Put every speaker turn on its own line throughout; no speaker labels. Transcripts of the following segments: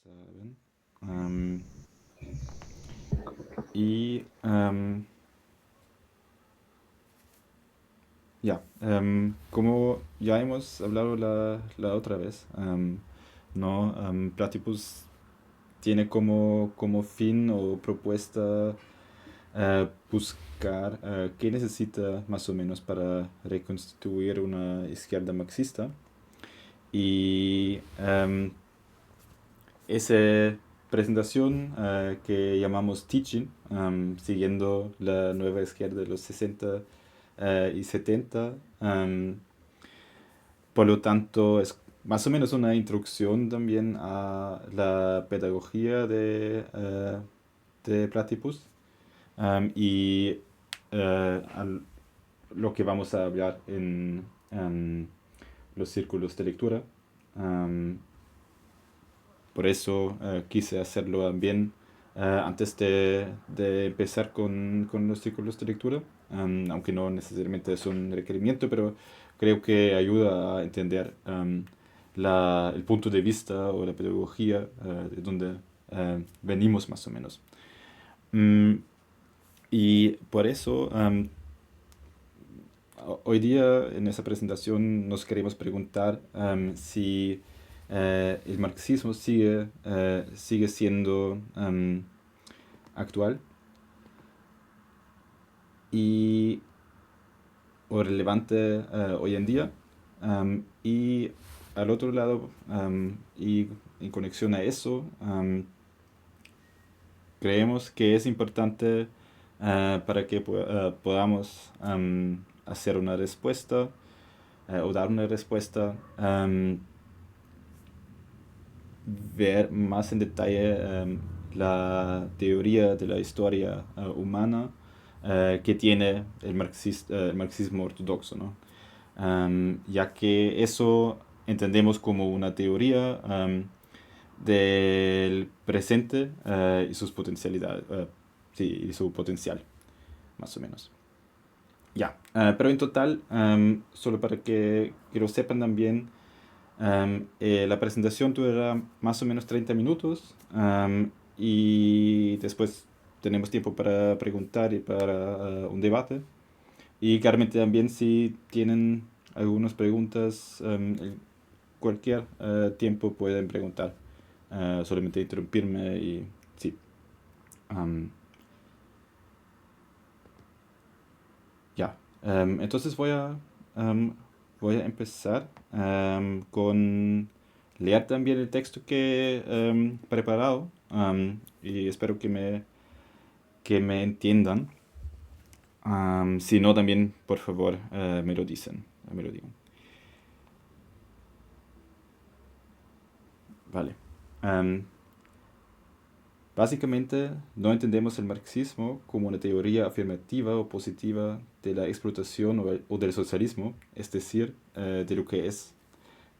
saben. Am, y am, como ya hemos hablado la otra vez, ¿no? Platypus tiene como fin o propuesta buscar qué necesita más o menos para reconstituir una izquierda marxista. Y esa presentación que llamamos Teaching, siguiendo la nueva izquierda de los 60 y 70, por lo tanto es más o menos una introducción también a la pedagogía de Platypus y a lo que vamos a hablar en los círculos de lectura. Um, por eso quise hacerlo también antes de empezar con los círculos de lectura, aunque no necesariamente es un requerimiento, pero creo que ayuda a entender el punto de vista o la pedagogía de donde venimos más o menos. Mm, y por eso hoy día en esa presentación nos queremos preguntar si el marxismo sigue siendo actual y o relevante hoy en día. Y al otro lado, y en conexión a eso, creemos que es importante para que podamos hacer una respuesta o dar una respuesta, ver más en detalle la teoría de la historia humana que tiene el marxismo ortodoxo, ¿no? Ya que eso entendemos como una teoría del presente y sus potencialidades, sí, y su potencial, más o menos. Ya, pero en total, solo para que lo sepan también, la presentación durará más o menos 30 minutos y después tenemos tiempo para preguntar y para un debate. Y claramente también si tienen algunas preguntas, cualquier tiempo pueden preguntar. Solamente interrumpirme y sí. am, ya. Entonces voy a empezar con leer también el texto que he preparado y espero que me entiendan. Si no, también, por favor, me lo dicen, me lo digan. Vale. Am, Básicamente, no entendemos el marxismo como una teoría afirmativa o positiva de la explotación o del socialismo, es decir, de lo que es,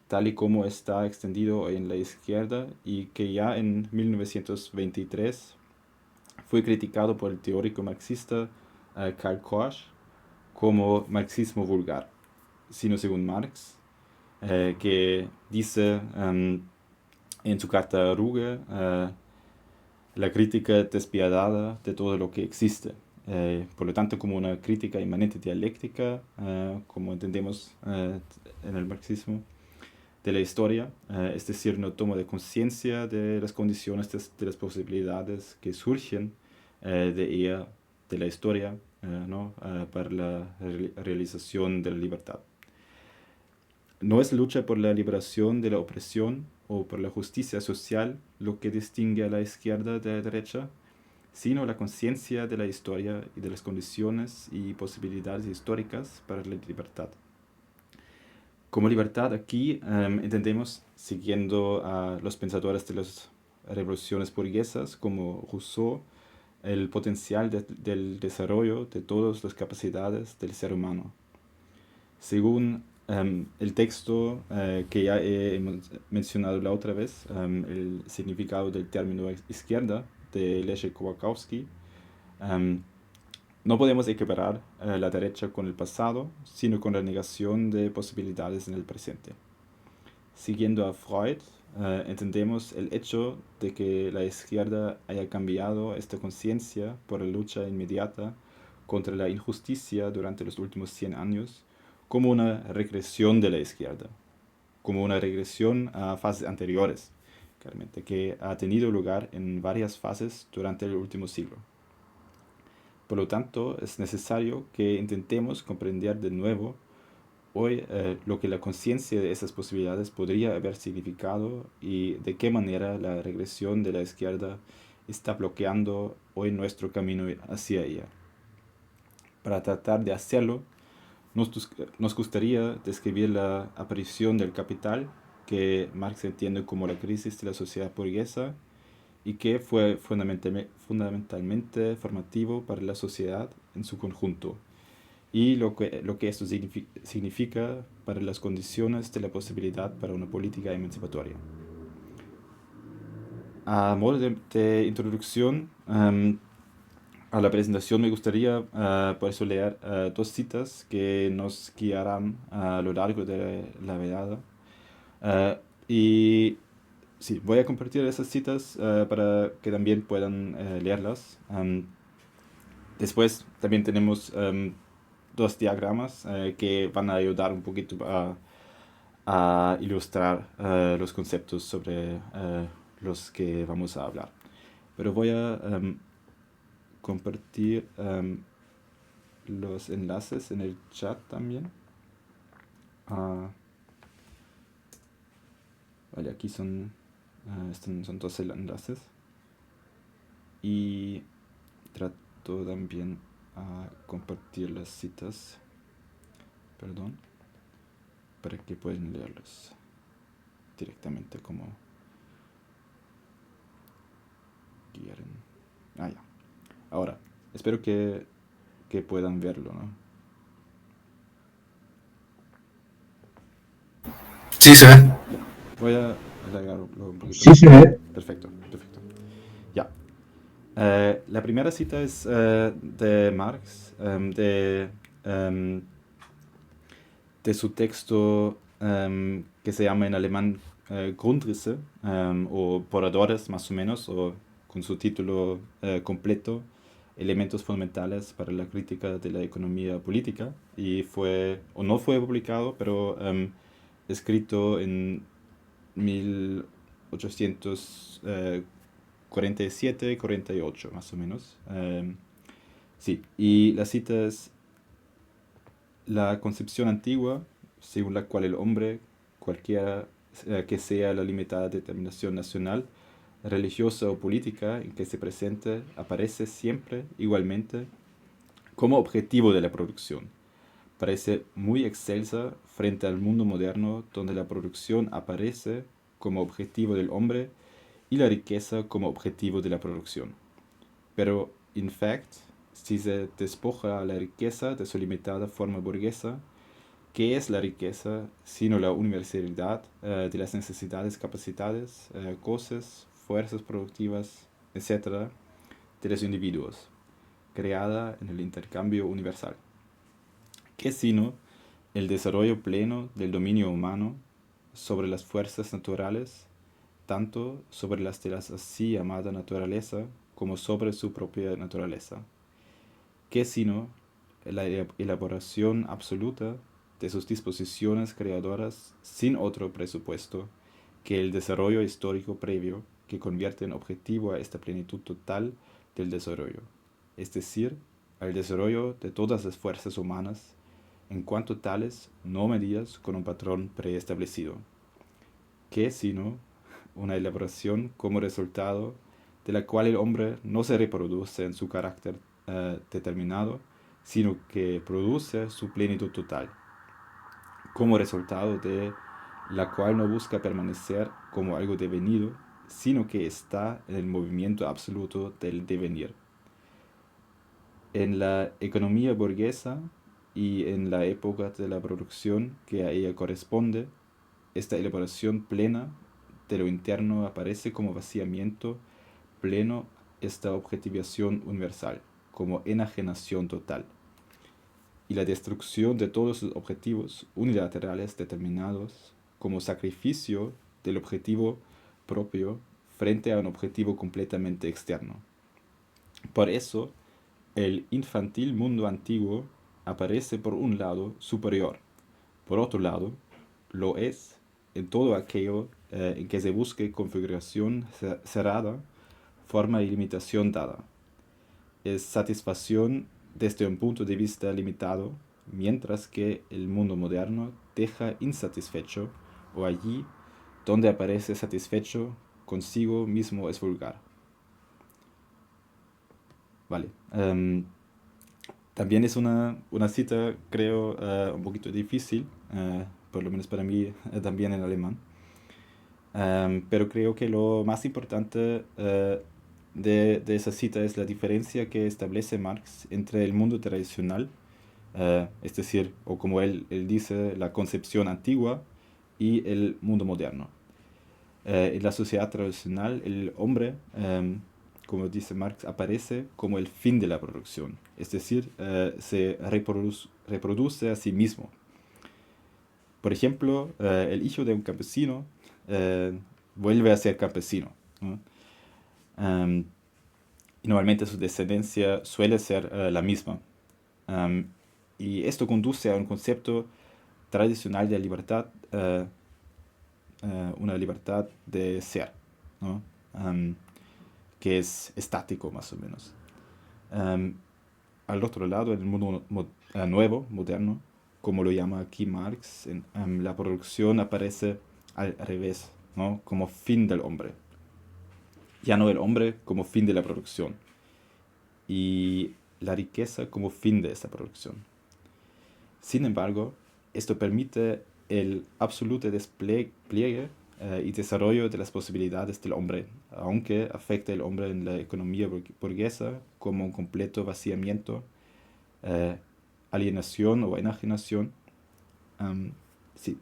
tal y como está extendido en la izquierda y que ya en 1923 fue criticado por el teórico marxista Karl Korsch como marxismo vulgar, sino según Marx, que dice en su carta a Ruge la crítica despiadada de todo lo que existe. Por lo tanto, como una crítica inmanente dialéctica, como entendemos en el marxismo, de la historia, es decir, una toma de conciencia de las condiciones, de las posibilidades que surgen de ella, de la historia, ¿no? Para la realización de la libertad. No es lucha por la liberación de la opresión o por la justicia social lo que distingue a la izquierda de la derecha, sino la conciencia de la historia y de las condiciones y posibilidades históricas para la libertad. Como libertad aquí entendemos, siguiendo a los pensadores de las revoluciones burguesas como Rousseau, el potencial del desarrollo de todas las capacidades del ser humano. Según el texto que ya he mencionado la otra vez, el significado del término izquierda de Leszek Kołakowski, no podemos equiparar la derecha con el pasado, sino con la negación de posibilidades en el presente. Siguiendo a Freud, entendemos el hecho de que la izquierda haya cambiado esta conciencia por la lucha inmediata contra la injusticia durante los últimos 100 años como una regresión de la izquierda, como una regresión a fases anteriores, claramente, que ha tenido lugar en varias fases durante el último siglo. Por lo tanto, es necesario que intentemos comprender de nuevo hoy lo que la conciencia de esas posibilidades podría haber significado y de qué manera la regresión de la izquierda está bloqueando hoy nuestro camino hacia ella. Para tratar de hacerlo, nos gustaría describir la aparición del capital, que Marx entiende como la crisis de la sociedad burguesa y que fue fundamentalmente formativo para la sociedad en su conjunto, y lo que esto significa para las condiciones de la posibilidad para una política emancipatoria. A modo de introducción a la presentación me gustaría por eso leer dos citas que nos guiarán a lo largo de la velada. Uh, y sí, voy a compartir esas citas para que también puedan leerlas. Después también tenemos dos diagramas que van a ayudar un poquito a ilustrar los conceptos sobre los que vamos a hablar. Pero voy a compartir los enlaces en el chat también. Vale, aquí son dos enlaces. Y trato también a compartir las citas, perdón, para que puedan leerlos directamente como quieren. Ya. Ahora, espero que puedan verlo, ¿no?
Sí, se ve.
Ya. Voy a alargarlo un poquito.
Sí, se ve.
Perfecto. Ya. La primera cita es de Marx, de su texto que se llama en alemán Grundrisse, o Borradores más o menos, o con su título completo, Elementos fundamentales para la crítica de la economía política, y no fue publicado, pero escrito en 1847-48 más o menos. Sí, y la cita es: la concepción antigua, según la cual el hombre, cualquiera que sea la limitada determinación nacional, religiosa o política en que se presente, aparece siempre igualmente como objetivo de la producción. Parece muy excelsa frente al mundo moderno, donde la producción aparece como objetivo del hombre y la riqueza como objetivo de la producción. Pero, in fact, si se despoja a la riqueza de su limitada forma burguesa, ¿qué es la riqueza sino la universalidad de las necesidades, capacidades, cosas, fuerzas productivas, etcétera, de los individuos, creada en el intercambio universal? ¿Qué sino el desarrollo pleno del dominio humano sobre las fuerzas naturales, tanto sobre las de la así llamada naturaleza como sobre su propia naturaleza? ¿Qué sino la elaboración absoluta de sus disposiciones creadoras sin otro presupuesto que el desarrollo histórico previo que convierte en objetivo a esta plenitud total del desarrollo, es decir, al desarrollo de todas las fuerzas humanas en cuanto tales no medidas con un patrón preestablecido? ¿Qué sino una elaboración como resultado de la cual el hombre no se reproduce en su carácter determinado, sino que produce su plenitud total, como resultado de la cual no busca permanecer como algo devenido, sino que está en el movimiento absoluto del devenir? En la economía burguesa y en la época de la producción que a ella corresponde, esta elaboración plena de lo interno aparece como vaciamiento pleno, esta objetivación universal, como enajenación total, y la destrucción de todos los objetivos unilaterales determinados como sacrificio del objetivo propio frente a un objetivo completamente externo. Por eso, el infantil mundo antiguo aparece por un lado superior. Por otro lado, lo es en todo aquello en que se busque configuración cerrada, forma y limitación dada. Es satisfacción desde un punto de vista limitado, mientras que el mundo moderno deja insatisfecho, o allí donde aparece satisfecho consigo mismo es vulgar. Vale. También es una cita, creo, un poquito difícil, por lo menos para mí, también en alemán. Pero creo que lo más importante de esa cita es la diferencia que establece Marx entre el mundo tradicional, es decir, o como él dice, la concepción antigua, y el mundo moderno. En la sociedad tradicional, el hombre, como dice Marx, aparece como el fin de la producción, es decir, se reproduce a sí mismo. Por ejemplo, el hijo de un campesino eh, vuelve a ser campesino, ¿no? Um, y normalmente su descendencia suele ser la misma. Um, y esto conduce a un concepto tradicional de libertad, una libertad de ser, ¿no? Que es estático más o menos. Um, Al otro lado, en el mundo nuevo, moderno, como lo llama aquí Marx, la producción aparece al revés, ¿no? Como fin del hombre. Ya no el hombre como fin de la producción, y la riqueza como fin de esa producción. Sin embargo, esto permite el absoluto despliegue y desarrollo de las posibilidades del hombre, aunque afecte al hombre en la economía burguesa como un completo vaciamiento, eh, alienación o enajenación. Sí.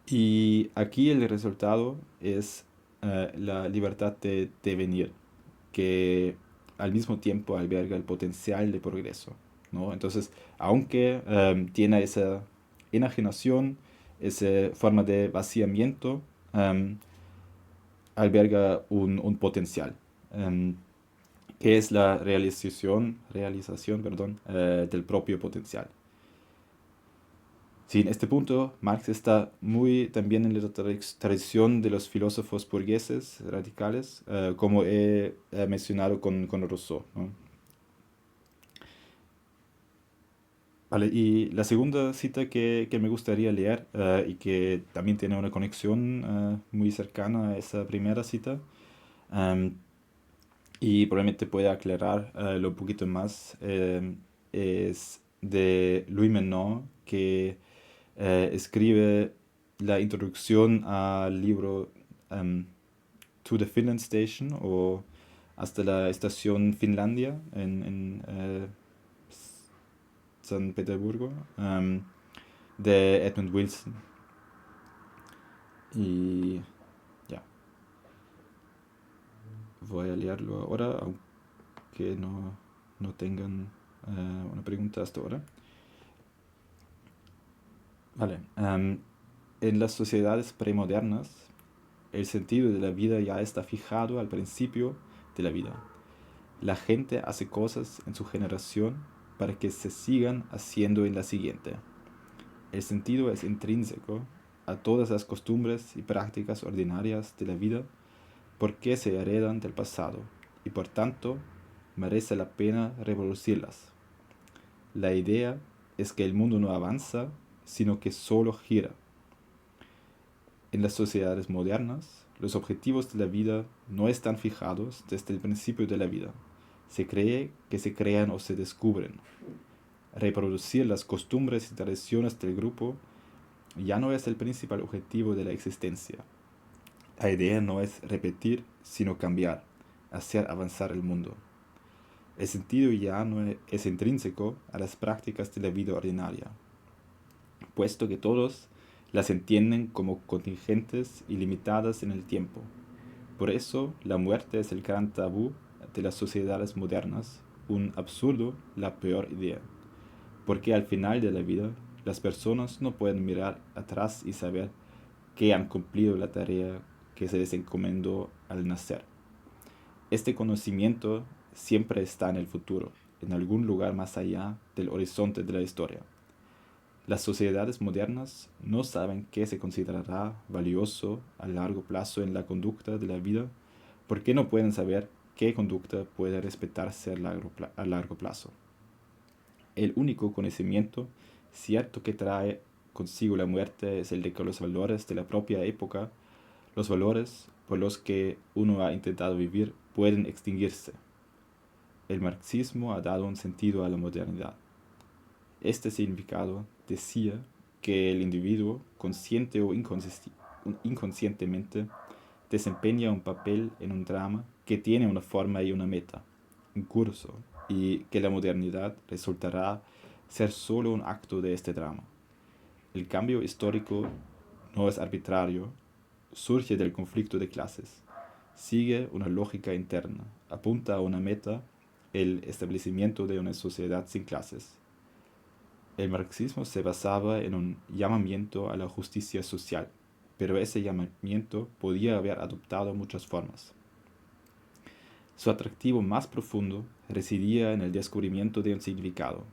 Y aquí el resultado es la libertad de devenir, que al mismo tiempo alberga el potencial de progreso, ¿no? Entonces, aunque tiene esa enajenación, esa forma de vaciamiento, alberga un potencial, que es la realización, perdón, del propio potencial. Sí, en este punto Marx está muy también en la tradición de los filósofos burgueses radicales, como he mencionado con Rousseau, ¿no? Vale, y la segunda cita que me gustaría leer, y que también tiene una conexión muy cercana a esa primera cita, em, y probablemente pueda aclarar lo un poquito más, es de Louis Menand, que escribe la introducción al libro em, To the Finland Station, o hasta la estación Finlandia en San Petersburgo, de Edmund Wilson. Y ya, voy a leerlo ahora, aunque no tengan una pregunta hasta ahora. Vale. En las sociedades premodernas, el sentido de la vida ya está fijado al principio de la vida. La gente hace cosas en su generación para que se sigan haciendo en la siguiente. El sentido es intrínseco a todas las costumbres y prácticas ordinarias de la vida porque se heredan del pasado y por tanto merece la pena reproducirlas. La idea es que el mundo no avanza, sino que solo gira. En las sociedades modernas, los objetivos de la vida no están fijados desde el principio de la vida. Se cree que se crean o se descubren. Reproducir las costumbres y tradiciones del grupo ya no es el principal objetivo de la existencia. La idea no es repetir, sino cambiar, hacer avanzar el mundo. El sentido ya no es intrínseco a las prácticas de la vida ordinaria, puesto que todos las entienden como contingentes y limitadas en el tiempo. Por eso, la muerte es el gran tabú de las sociedades modernas, un absurdo, la peor idea. Porque al final de la vida, las personas no pueden mirar atrás y saber que han cumplido la tarea que se les encomendó al nacer. Este conocimiento siempre está en el futuro, en algún lugar más allá del horizonte de la historia. Las sociedades modernas no saben qué se considerará valioso a largo plazo en la conducta de la vida, porque no pueden saber qué conducta puede respetarse a largo plazo. El único conocimiento cierto que trae consigo la muerte es el de que los valores de la propia época, los valores por los que uno ha intentado vivir, pueden extinguirse. El marxismo ha dado un sentido a la modernidad. Este significado decía que el individuo, consciente o inconscientemente, desempeña un papel en un drama que tiene una forma y una meta, un curso, y que la modernidad resultará ser solo un acto de este drama. El cambio histórico no es arbitrario, surge del conflicto de clases, sigue una lógica interna, apunta a una meta, el establecimiento de una sociedad sin clases. El marxismo se basaba en un llamamiento a la justicia social, pero ese llamamiento podía haber adoptado muchas formas. Su atractivo más profundo residía en el descubrimiento de un significado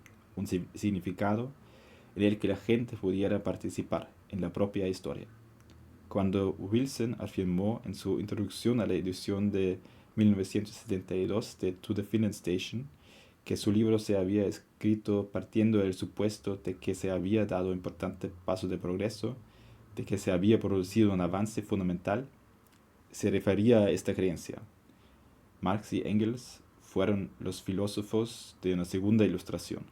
en el que la gente pudiera participar en la propia historia. Cuando Wilson afirmó en su introducción a la edición de 1972 de To the Filling Station que su libro se había escrito partiendo del supuesto de que se había dado importante paso de progreso, de que se había producido un avance fundamental, se refería a esta creencia. Marx y Engels fueron los filósofos de una segunda ilustración.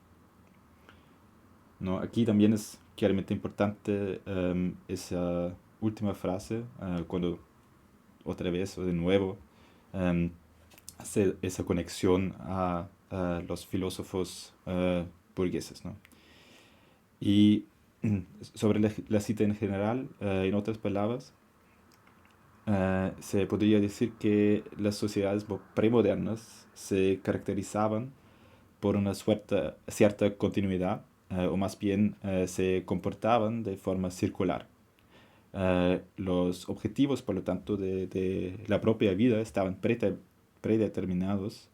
¿No? Aquí también es claramente importante esa última frase, cuando otra vez o de nuevo hace esa conexión a los filósofos burgueses, ¿no? Y sobre la cita en general, en otras palabras, se podría decir que las sociedades premodernas se caracterizaban por una cierta continuidad, o más bien se comportaban de forma circular. Los objetivos, por lo tanto, de la propia vida estaban predeterminados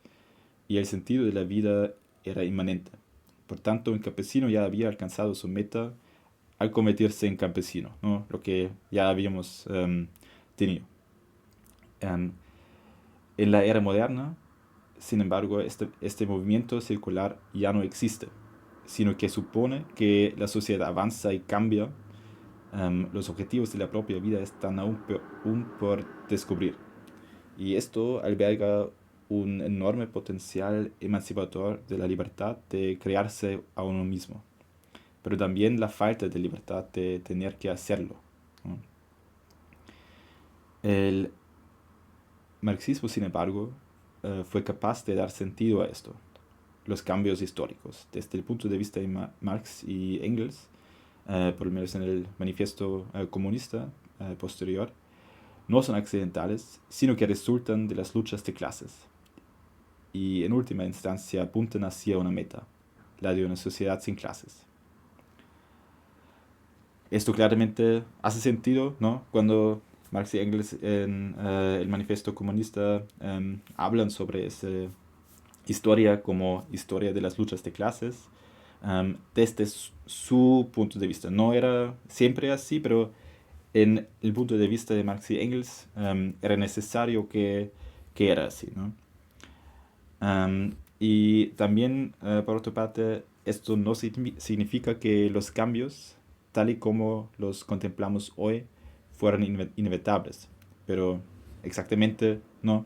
y el sentido de la vida era inmanente. Por tanto, un campesino ya había alcanzado su meta al convertirse en campesino, ¿no? Lo que ya habíamos tenido. En la era moderna, sin embargo, este movimiento circular ya no existe, sino que supone que la sociedad avanza y cambia. Los objetivos de la propia vida están aún por descubrir. Y esto alberga un enorme potencial emancipador de la libertad de crearse a uno mismo, pero también la falta de libertad de tener que hacerlo, ¿no? El marxismo, sin embargo, fue capaz de dar sentido a esto, los cambios históricos. Desde el punto de vista de Marx y Engels, por lo menos en el manifiesto comunista posterior, no son accidentales, sino que resultan de las luchas de clases. Y en última instancia apuntan hacia una meta, la de una sociedad sin clases. Esto claramente hace sentido, ¿no? Cuando Marx y Engels en el manifiesto comunista hablan sobre esa historia como historia de las luchas de clases, desde su punto de vista. No era siempre así, pero en el punto de vista de Marx y Engels era necesario que era así, ¿no? Y también, por otra parte, esto no significa que los cambios, tal y como los contemplamos hoy, fueran inevitables, pero exactamente no.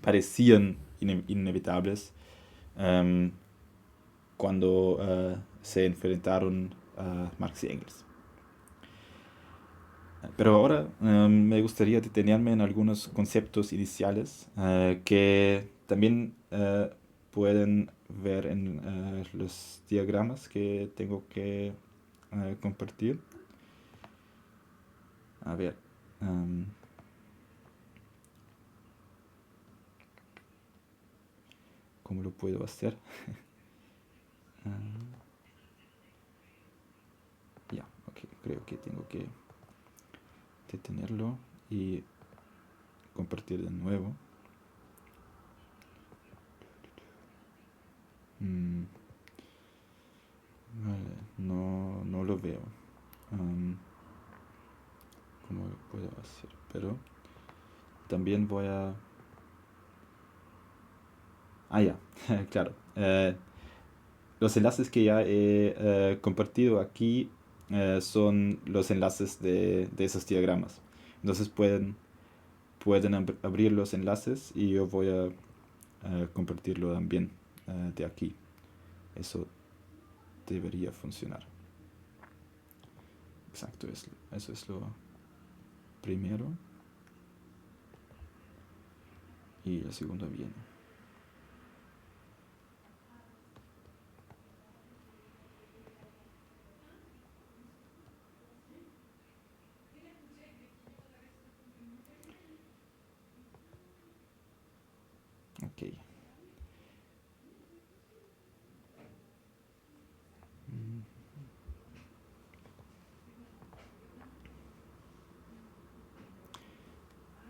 Parecían inevitables cuando se enfrentaron a Marx y Engels. Pero ahora me gustaría detenerme en algunos conceptos iniciales que también pueden ver en los diagramas que tengo que compartir. A ver. ¿Cómo lo puedo hacer? Ya, ok, creo que tengo que detenerlo. y compartir de nuevo. Vale, no lo veo. ¿Cómo lo puedo hacer? Pero también voy a... Ah, ya, claro. Los enlaces que ya he compartido aquí son los enlaces de esos diagramas. Entonces pueden abrir los enlaces y yo voy a compartirlo también de aquí. Eso debería funcionar. Exacto, eso es lo primero. Y el segundo viene. Ok.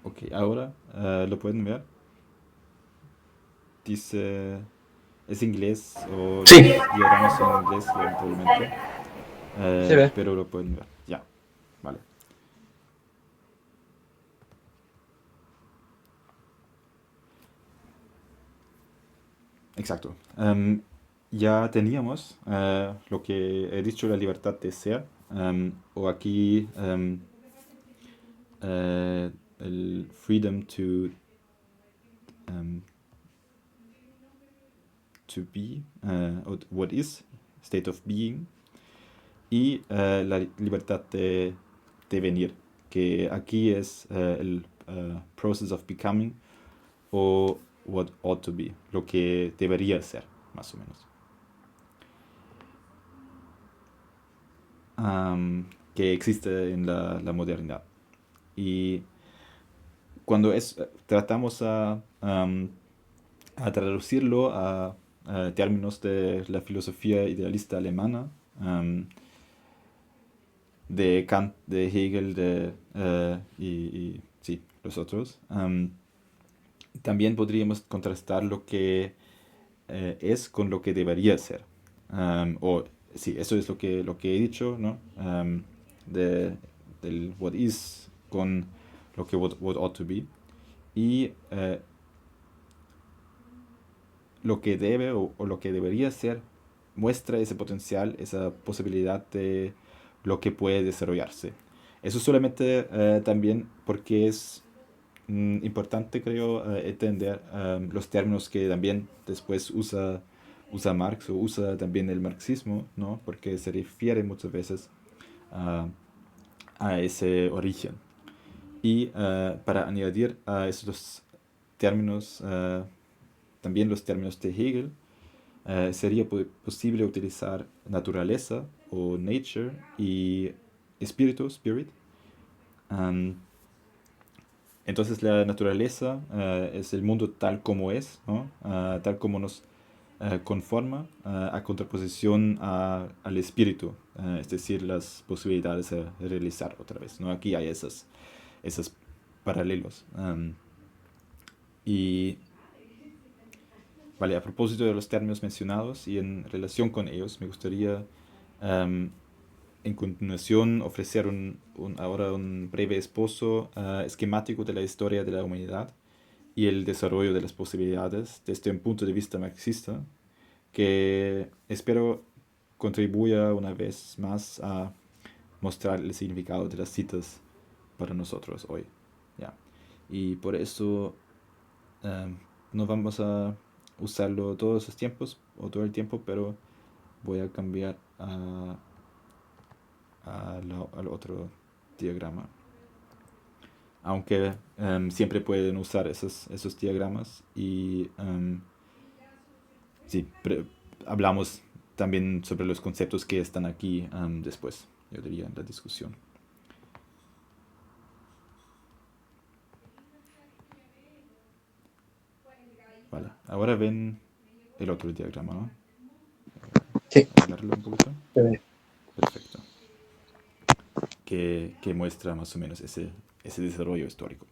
Ok, ahora lo pueden ver. Dice, es inglés o
Sí,
los diagramas son en inglés, lamentablemente.
se ve.
Pero lo pueden ver. Ya, vale. Exacto. Ya teníamos lo que he dicho, la libertad de ser, o aquí el freedom um, to be, o what is, state of being, y la libertad de venir, que aquí es el process of becoming o what ought to be, lo que debería ser, más o menos. Que existe en la modernidad. Y cuando tratamos a traducirlo a términos de la filosofía idealista alemana, de Kant, de Hegel y sí, los otros, también podríamos contrastar lo que es con lo que debería ser. O sí, eso es lo que he dicho, ¿no? De, del what is con lo que what ought to be. Y lo que debe o lo que debería ser muestra ese potencial, esa posibilidad de lo que puede desarrollarse. Eso solamente también porque es importante, creo, entender los términos que también después usa Marx o usa también el marxismo, ¿no? Porque se refiere muchas veces a, a ese origen. Y para añadir a esos términos, también los términos de Hegel, sería posible utilizar naturaleza o nature y espíritu, spirit. Um, entonces la naturaleza es el mundo tal como es, ¿no? Tal como nos conforma a contraposición al espíritu, es decir, las posibilidades de realizar otra vez, ¿no? Aquí hay esos paralelos. Y vale, a propósito de los términos mencionados y en relación con ellos, me gustaría en continuación ofrecer ahora un breve esbozo esquemático de la historia de la humanidad y el desarrollo de las posibilidades desde un punto de vista marxista, que espero contribuya una vez más a mostrar el significado de las citas para nosotros hoy. ¿Ya? Y por eso no vamos a usarlo todos esos tiempos o todo el tiempo, pero voy a cambiar al otro diagrama. Aunque siempre pueden usar esos diagramas y sí, hablamos también sobre los conceptos que están aquí después, yo diría, en la discusión. Vale, ahora ven el otro diagrama, ¿no?
Sí,
Alargarlo un poquito.
se ve.
Perfecto. Que muestra más o menos ese ese desarrollo histórico.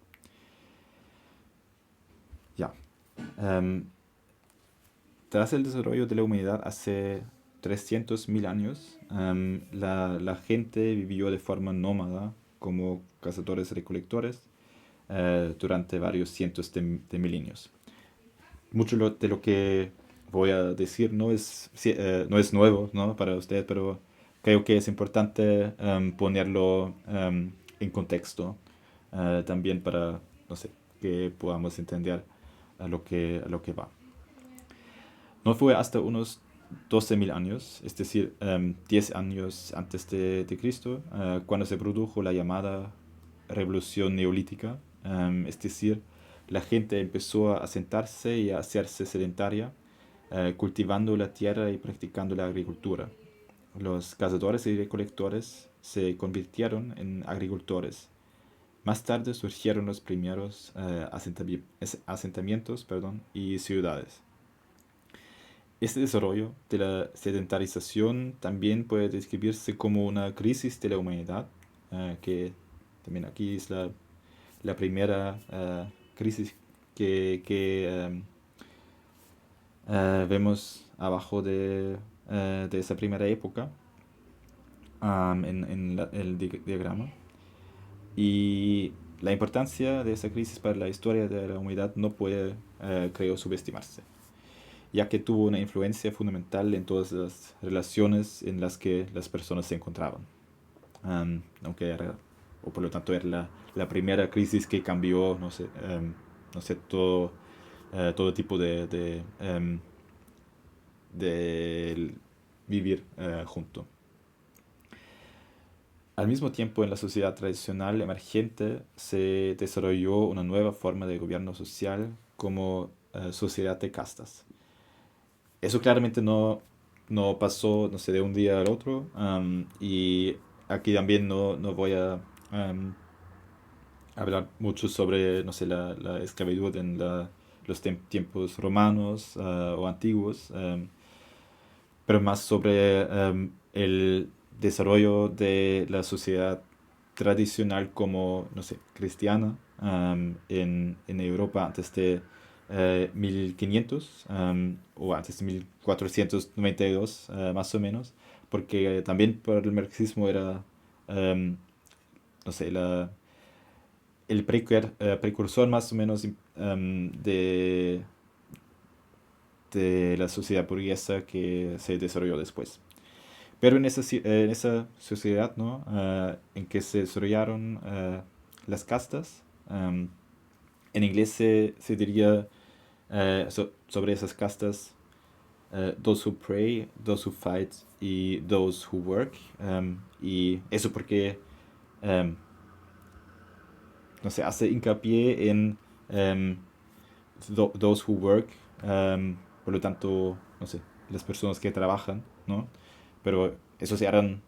Ya. Em, Tras el desarrollo de la humanidad hace 300.000 años, la gente vivió de forma nómada como cazadores-recolectores durante varios cientos de milenios. Mucho de lo que voy a decir no es nuevo, ¿no?, para usted, pero creo que es importante ponerlo en contexto también para, no sé, que podamos entender a lo que va. No fue hasta unos 12.000 años, es decir, 10 años antes de Cristo, cuando se produjo la llamada revolución neolítica, es decir, la gente empezó a asentarse y a hacerse sedentaria, cultivando la tierra y practicando la agricultura. Los cazadores y recolectores se convirtieron en agricultores. Más tarde surgieron los primeros asentamientos, y ciudades. Este desarrollo de la sedentarización también puede describirse como una crisis de la humanidad, que también aquí es la primera crisis que vemos abajo de esa primera época en el diagrama. Y la importancia de esa crisis para la historia de la humanidad no puede, creo, subestimarse, ya que tuvo una influencia fundamental en todas las relaciones en las que las personas se encontraban. Aunque era, o por lo tanto era la primera crisis que cambió, no sé, todo tipo de vivir junto. Al mismo tiempo, en la sociedad tradicional emergente se desarrolló una nueva forma de gobierno social como sociedad de castas. Eso claramente no pasó, no sé, de un día al otro. Y aquí también no voy a hablar mucho sobre, no sé, la esclavitud en los tiempos romanos o antiguos, pero más sobre el desarrollo de la sociedad tradicional como, no sé, cristiana en Europa antes de 1500 o antes de 1492 más o menos, porque también por el marxismo era, no sé, el precursor más o menos de la sociedad burguesa que se desarrolló después. Pero en esa sociedad, ¿no?, en que se desarrollaron las castas, en inglés se diría sobre esas castas, those who pray, those who fight y those who work. Y eso porque, um, no sé, hace hincapié en those who work, por lo tanto, no sé, las personas que trabajan, ¿no? Pero esos eran,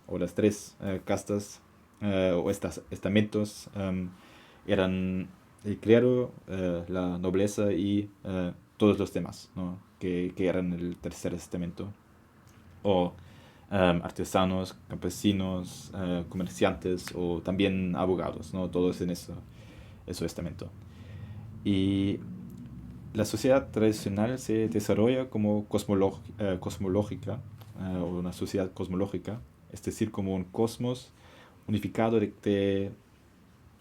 o las tres castas, o estamentos, eran el clero, la nobleza y todos los demás, ¿no?, que eran el tercer estamento. O artesanos, campesinos, comerciantes o también abogados, ¿no? Todos en ese estamento. Y la sociedad tradicional se desarrolla como cosmológica, o una sociedad cosmológica, es decir, como un cosmos unificado de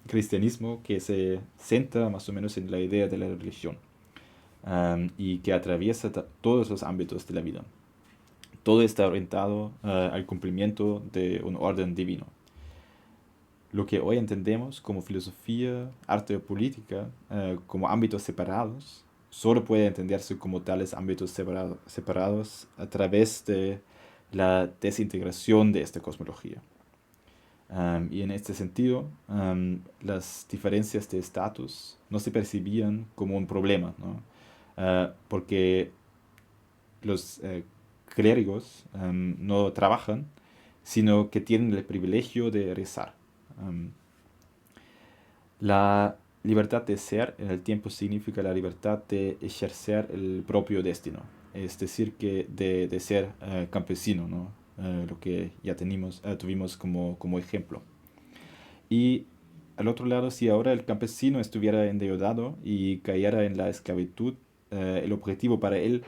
cristianismo que se centra más o menos en la idea de la religión, y que atraviesa todos los ámbitos de la vida. Todo está orientado al cumplimiento de un orden divino. Lo que hoy entendemos como filosofía, arte o política, como ámbitos separados, solo puede entenderse como tales ámbitos separados a través de la desintegración de esta cosmología. Y en este sentido, las diferencias de estatus no se percibían como un problema, ¿no? Porque los clérigos no trabajan, sino que tienen el privilegio de rezar. La libertad de ser en el tiempo significa la libertad de ejercer el propio destino, es decir, que de ser campesino, ¿no? Lo que ya tuvimos como ejemplo. Y al otro lado, si ahora el campesino estuviera endeudado y cayera en la esclavitud, el objetivo para él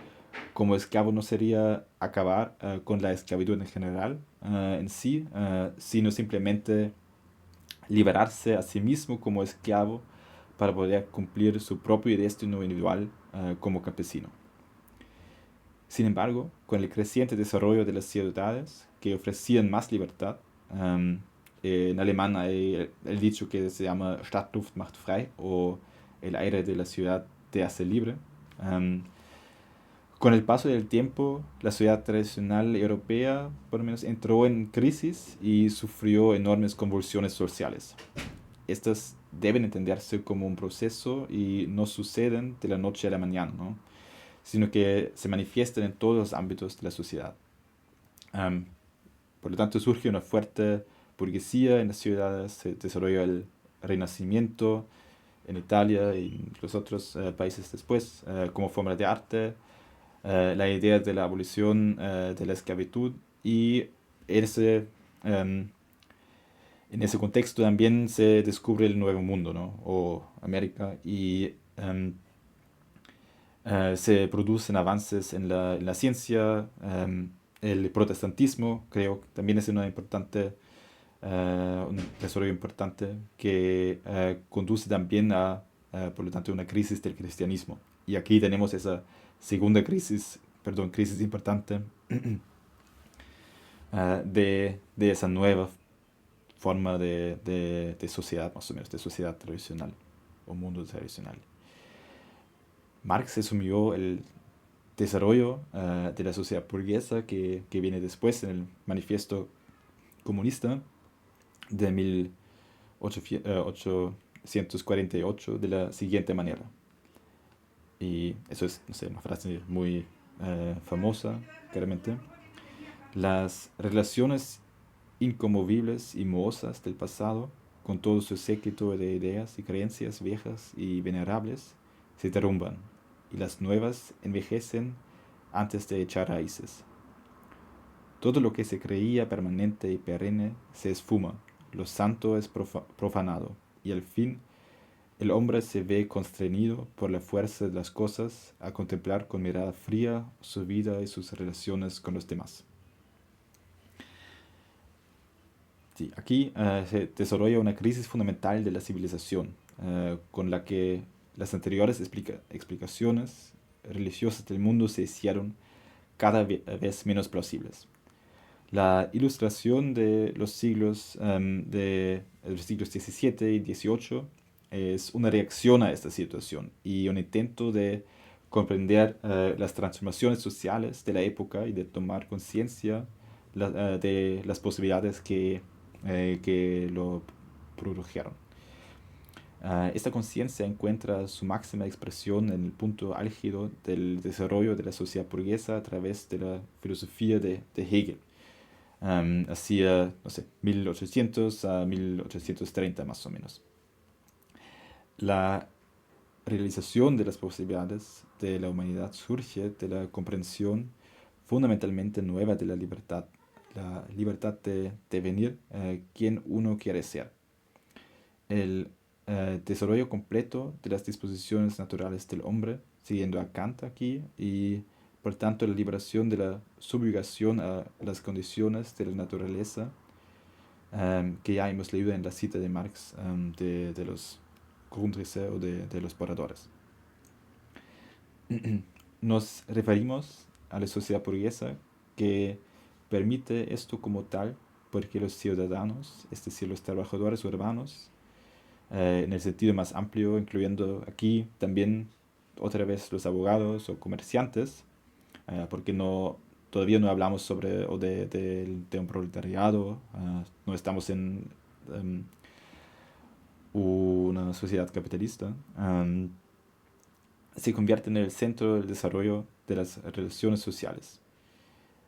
como esclavo no sería acabar con la esclavitud en general en sí, sino simplemente liberarse a sí mismo como esclavo para poder cumplir su propio destino individual como campesino. Sin embargo, con el creciente desarrollo de las ciudades que ofrecían más libertad, en alemán hay el dicho que se llama Stadtluft macht frei o el aire de la ciudad te hace libre. Con el paso del tiempo, la sociedad tradicional europea, por lo menos, entró en crisis y sufrió enormes convulsiones sociales. Estas deben entenderse como un proceso y no suceden de la noche a la mañana, ¿no? Sino que se manifiestan en todos los ámbitos de la sociedad. Um, por lo tanto, surge una fuerte burguesía en las ciudades, se desarrolla el Renacimiento en Italia y en los otros países después, como forma de arte, la idea de la abolición de la esclavitud y ese, um, en ese contexto también se descubre el Nuevo Mundo, ¿no? O América y se producen avances en la ciencia, el protestantismo creo que también es una importante, un desarrollo importante que conduce también a, por lo tanto, una crisis del cristianismo. Y aquí tenemos esa segunda crisis, perdón, crisis importante de esa nueva forma de sociedad, más o menos, de sociedad tradicional o mundo tradicional. Marx asumió el desarrollo de la sociedad burguesa que viene después en el manifiesto comunista de 1848 de la siguiente manera. Y eso es, no sé, una frase muy famosa, claramente. Las relaciones inconmovibles y mohosas del pasado, con todo su séquito de ideas y creencias viejas y venerables, se derrumban, y las nuevas envejecen antes de echar raíces. Todo lo que se creía permanente y perenne se esfuma, lo santo es profanado, y al fin el hombre se ve constreñido por la fuerza de las cosas a contemplar con mirada fría su vida y sus relaciones con los demás. Sí, aquí se desarrolla una crisis fundamental de la civilización, con la que las anteriores explicaciones religiosas del mundo se hicieron cada vez menos plausibles. La ilustración de los siglos, de los siglos XVII y XVIII es una reacción a esta situación y un intento de comprender las transformaciones sociales de la época y de tomar conciencia de las posibilidades que lo produjeron. Esta conciencia encuentra su máxima expresión en el punto álgido del desarrollo de la sociedad burguesa a través de la filosofía de Hegel, hacia, no sé, 1800 a 1830 más o menos. La realización de las posibilidades de la humanidad surge de la comprensión fundamentalmente nueva de la libertad de devenir quien uno quiere ser. El desarrollo completo de las disposiciones naturales del hombre, siguiendo a Kant aquí, y por tanto la liberación de la subyugación a las condiciones de la naturaleza, que ya hemos leído en la cita de Marx de los Grundrisse o de los Paradores. Nos referimos a la sociedad burguesa que permite esto como tal porque los ciudadanos, es decir, los trabajadores urbanos, en el sentido más amplio, incluyendo aquí también otra vez los abogados o comerciantes, porque todavía no hablamos sobre o de un proletariado, no estamos en una sociedad capitalista, se convierte en el centro del desarrollo de las relaciones sociales.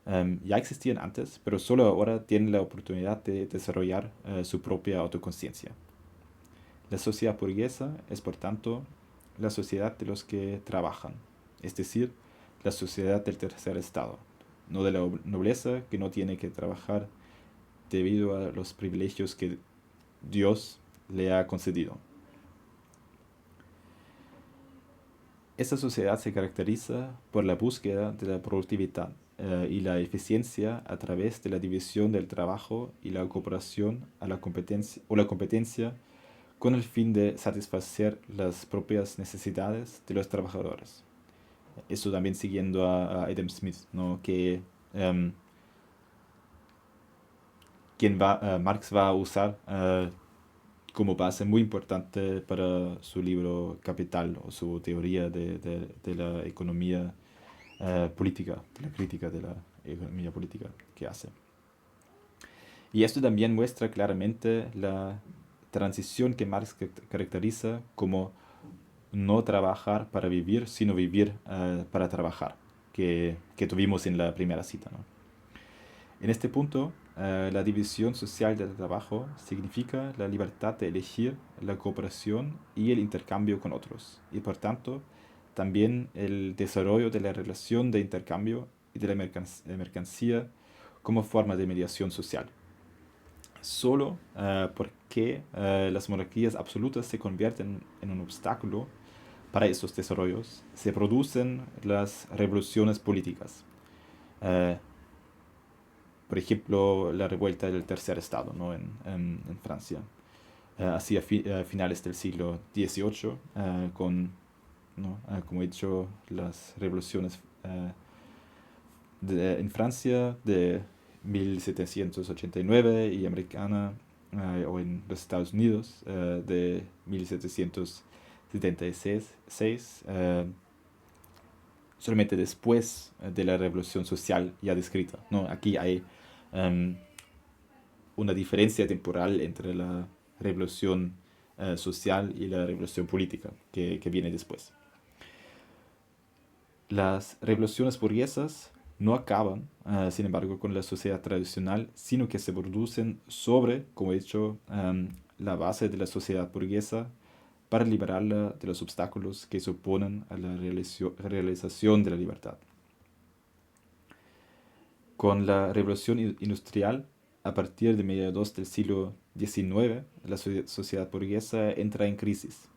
Ya existían antes, pero solo ahora tienen la oportunidad de desarrollar su propia autoconciencia. La sociedad burguesa es, por tanto, la sociedad de los que trabajan, es decir, la sociedad del tercer estado, no de la nobleza que no tiene que trabajar debido a los privilegios que Dios le ha concedido. Esta sociedad se caracteriza por la búsqueda de la productividad y la eficiencia a través de la división del trabajo y la cooperación a la competencia con el fin de satisfacer las propias necesidades de los trabajadores. Eso también siguiendo a Adam Smith, ¿no? Que Marx va a usar como base muy importante para su libro Capital o su teoría de la economía política, la crítica de la economía política que hace. Y esto también muestra claramente la transición que Marx caracteriza como no trabajar para vivir, sino vivir para trabajar, que tuvimos en la primera cita, ¿no? En este punto, la división social del trabajo significa la libertad de elegir la cooperación y el intercambio con otros, y por tanto, también el desarrollo de la relación de intercambio y de la mercancía como forma de mediación social. Solo porque las monarquías absolutas se convierten en un obstáculo para estos desarrollos, se producen las revoluciones políticas. Por ejemplo, la revuelta del Tercer Estado, ¿no? en Francia, hacia finales del siglo XVIII, con, ¿no? Como he dicho, las revoluciones en Francia de 1789 y americana, o en los Estados Unidos de 1776, solamente después de la revolución social ya descrita, ¿no? Aquí hay una diferencia temporal entre la revolución social y la revolución política que viene después. Las revoluciones burguesas no acaban, sin embargo, con la sociedad tradicional, sino que se producen sobre, como he dicho, la base de la sociedad burguesa para liberarla de los obstáculos que se oponen a la realización de la libertad. Con la revolución industrial, a partir de mediados del siglo XIX, la sociedad burguesa entra en crisis.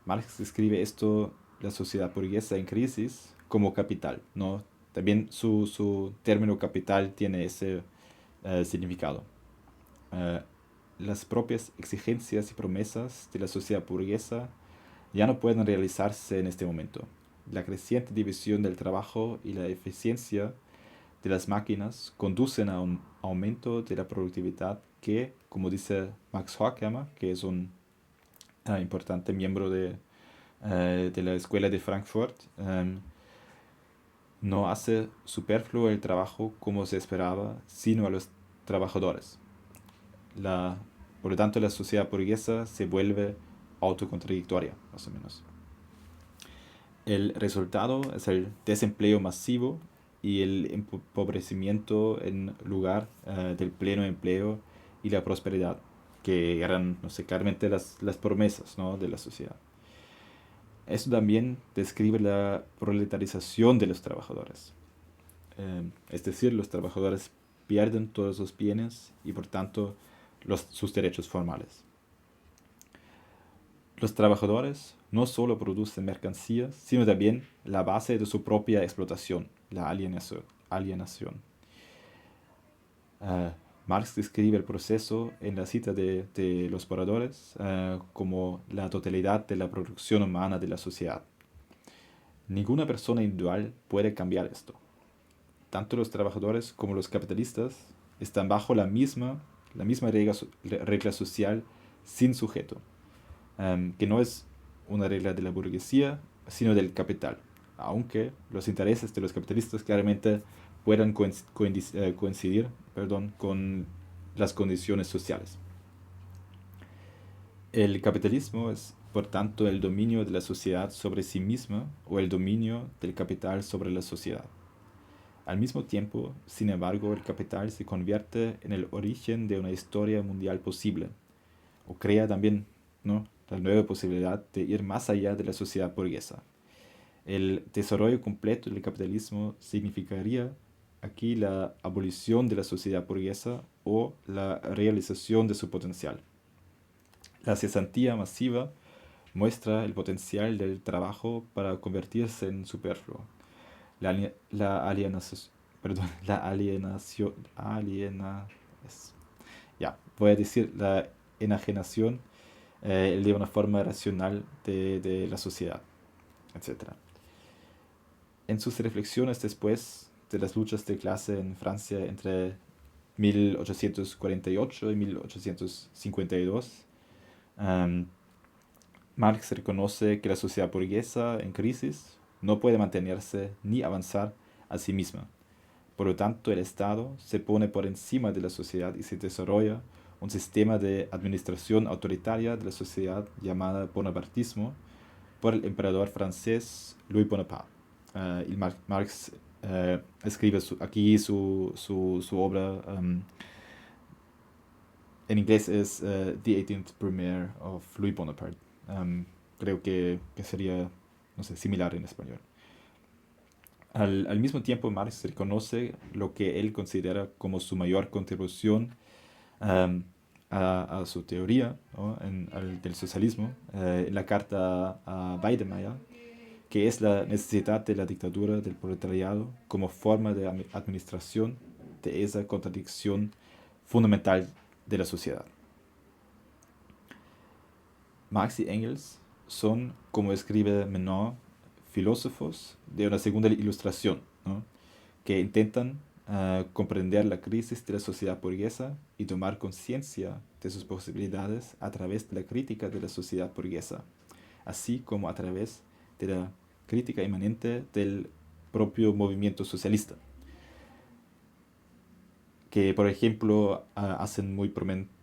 Marx describe esto, la sociedad burguesa en crisis, como capital, ¿no? También su término capital tiene ese significado. Las propias exigencias y promesas de la sociedad burguesa ya no pueden realizarse en este momento. La creciente división del trabajo y la eficiencia de las máquinas conducen a un aumento de la productividad que, como dice Max Horkheimer, que es un importante miembro de la Escuela de Frankfurt, no hace superfluo el trabajo como se esperaba, sino a los trabajadores. Por lo tanto, la sociedad burguesa se vuelve autocontradictoria, más o menos. El resultado es el desempleo masivo y el empobrecimiento en lugar del pleno empleo y la prosperidad, que eran, no sé, claramente las promesas, ¿no? de la sociedad. Esto también describe la proletarización de los trabajadores. Es decir, los trabajadores pierden todos los bienes y por tanto sus derechos formales. Los trabajadores no solo producen mercancías, sino también la base de su propia explotación, la alienación. Marx describe el proceso en la cita de los oradores como la totalidad de la producción humana de la sociedad. Ninguna persona individual puede cambiar esto. Tanto los trabajadores como los capitalistas están bajo la misma regla social sin sujeto, que no es una regla de la burguesía, sino del capital, aunque los intereses de los capitalistas claramente puedan coincidir con las condiciones sociales. El capitalismo es, por tanto, el dominio de la sociedad sobre sí misma o el dominio del capital sobre la sociedad. Al mismo tiempo, sin embargo, el capital se convierte en el origen de una historia mundial posible, o crea también, ¿no?, la nueva posibilidad de ir más allá de la sociedad burguesa. El desarrollo completo del capitalismo significaría aquí la abolición de la sociedad burguesa o la realización de su potencial. La cesantía masiva muestra el potencial del trabajo para convertirse en superfluo. La alienación, perdón, la alienación, ya, voy a decir la enajenación de una forma racional de la sociedad, etcétera. En sus reflexiones después de las luchas de clase en Francia entre 1848 y 1852, Marx reconoce que la sociedad burguesa en crisis no puede mantenerse ni avanzar a sí misma. Por lo tanto, el Estado se pone por encima de la sociedad y se desarrolla un sistema de administración autoritaria de la sociedad llamada bonapartismo por el emperador francés Louis Bonaparte. Y Marx escribe aquí su obra, en inglés es The 18th Premier of Louis Bonaparte. Creo que sería, no sé, similar en español. Al mismo tiempo, Marx reconoce lo que él considera como su mayor contribución a su teoría, ¿no? Del socialismo, en la carta a Weidemeier, que es la necesidad de la dictadura del proletariado como forma de administración de esa contradicción fundamental de la sociedad. Marx y Engels son, como escribe Menard, filósofos de una segunda ilustración, ¿no? Que intentan comprender la crisis de la sociedad burguesa y tomar conciencia de sus posibilidades a través de la crítica de la sociedad burguesa, así como a través de la crítica inmanente del propio movimiento socialista, que por ejemplo hacen muy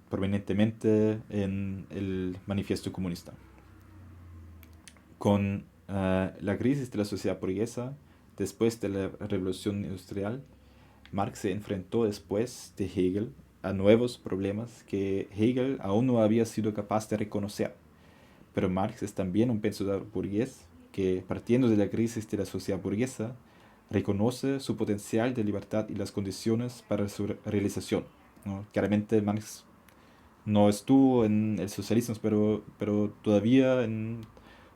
prominentemente en el Manifiesto Comunista. Con la crisis de la sociedad burguesa, después de la Revolución Industrial, Marx se enfrentó después de Hegel a nuevos problemas que Hegel aún no había sido capaz de reconocer. Pero Marx es también un pensador burgués que, partiendo de la crisis de la sociedad burguesa, reconoce su potencial de libertad y las condiciones para su realización, ¿no? Claramente Marx no estuvo en el socialismo, pero todavía en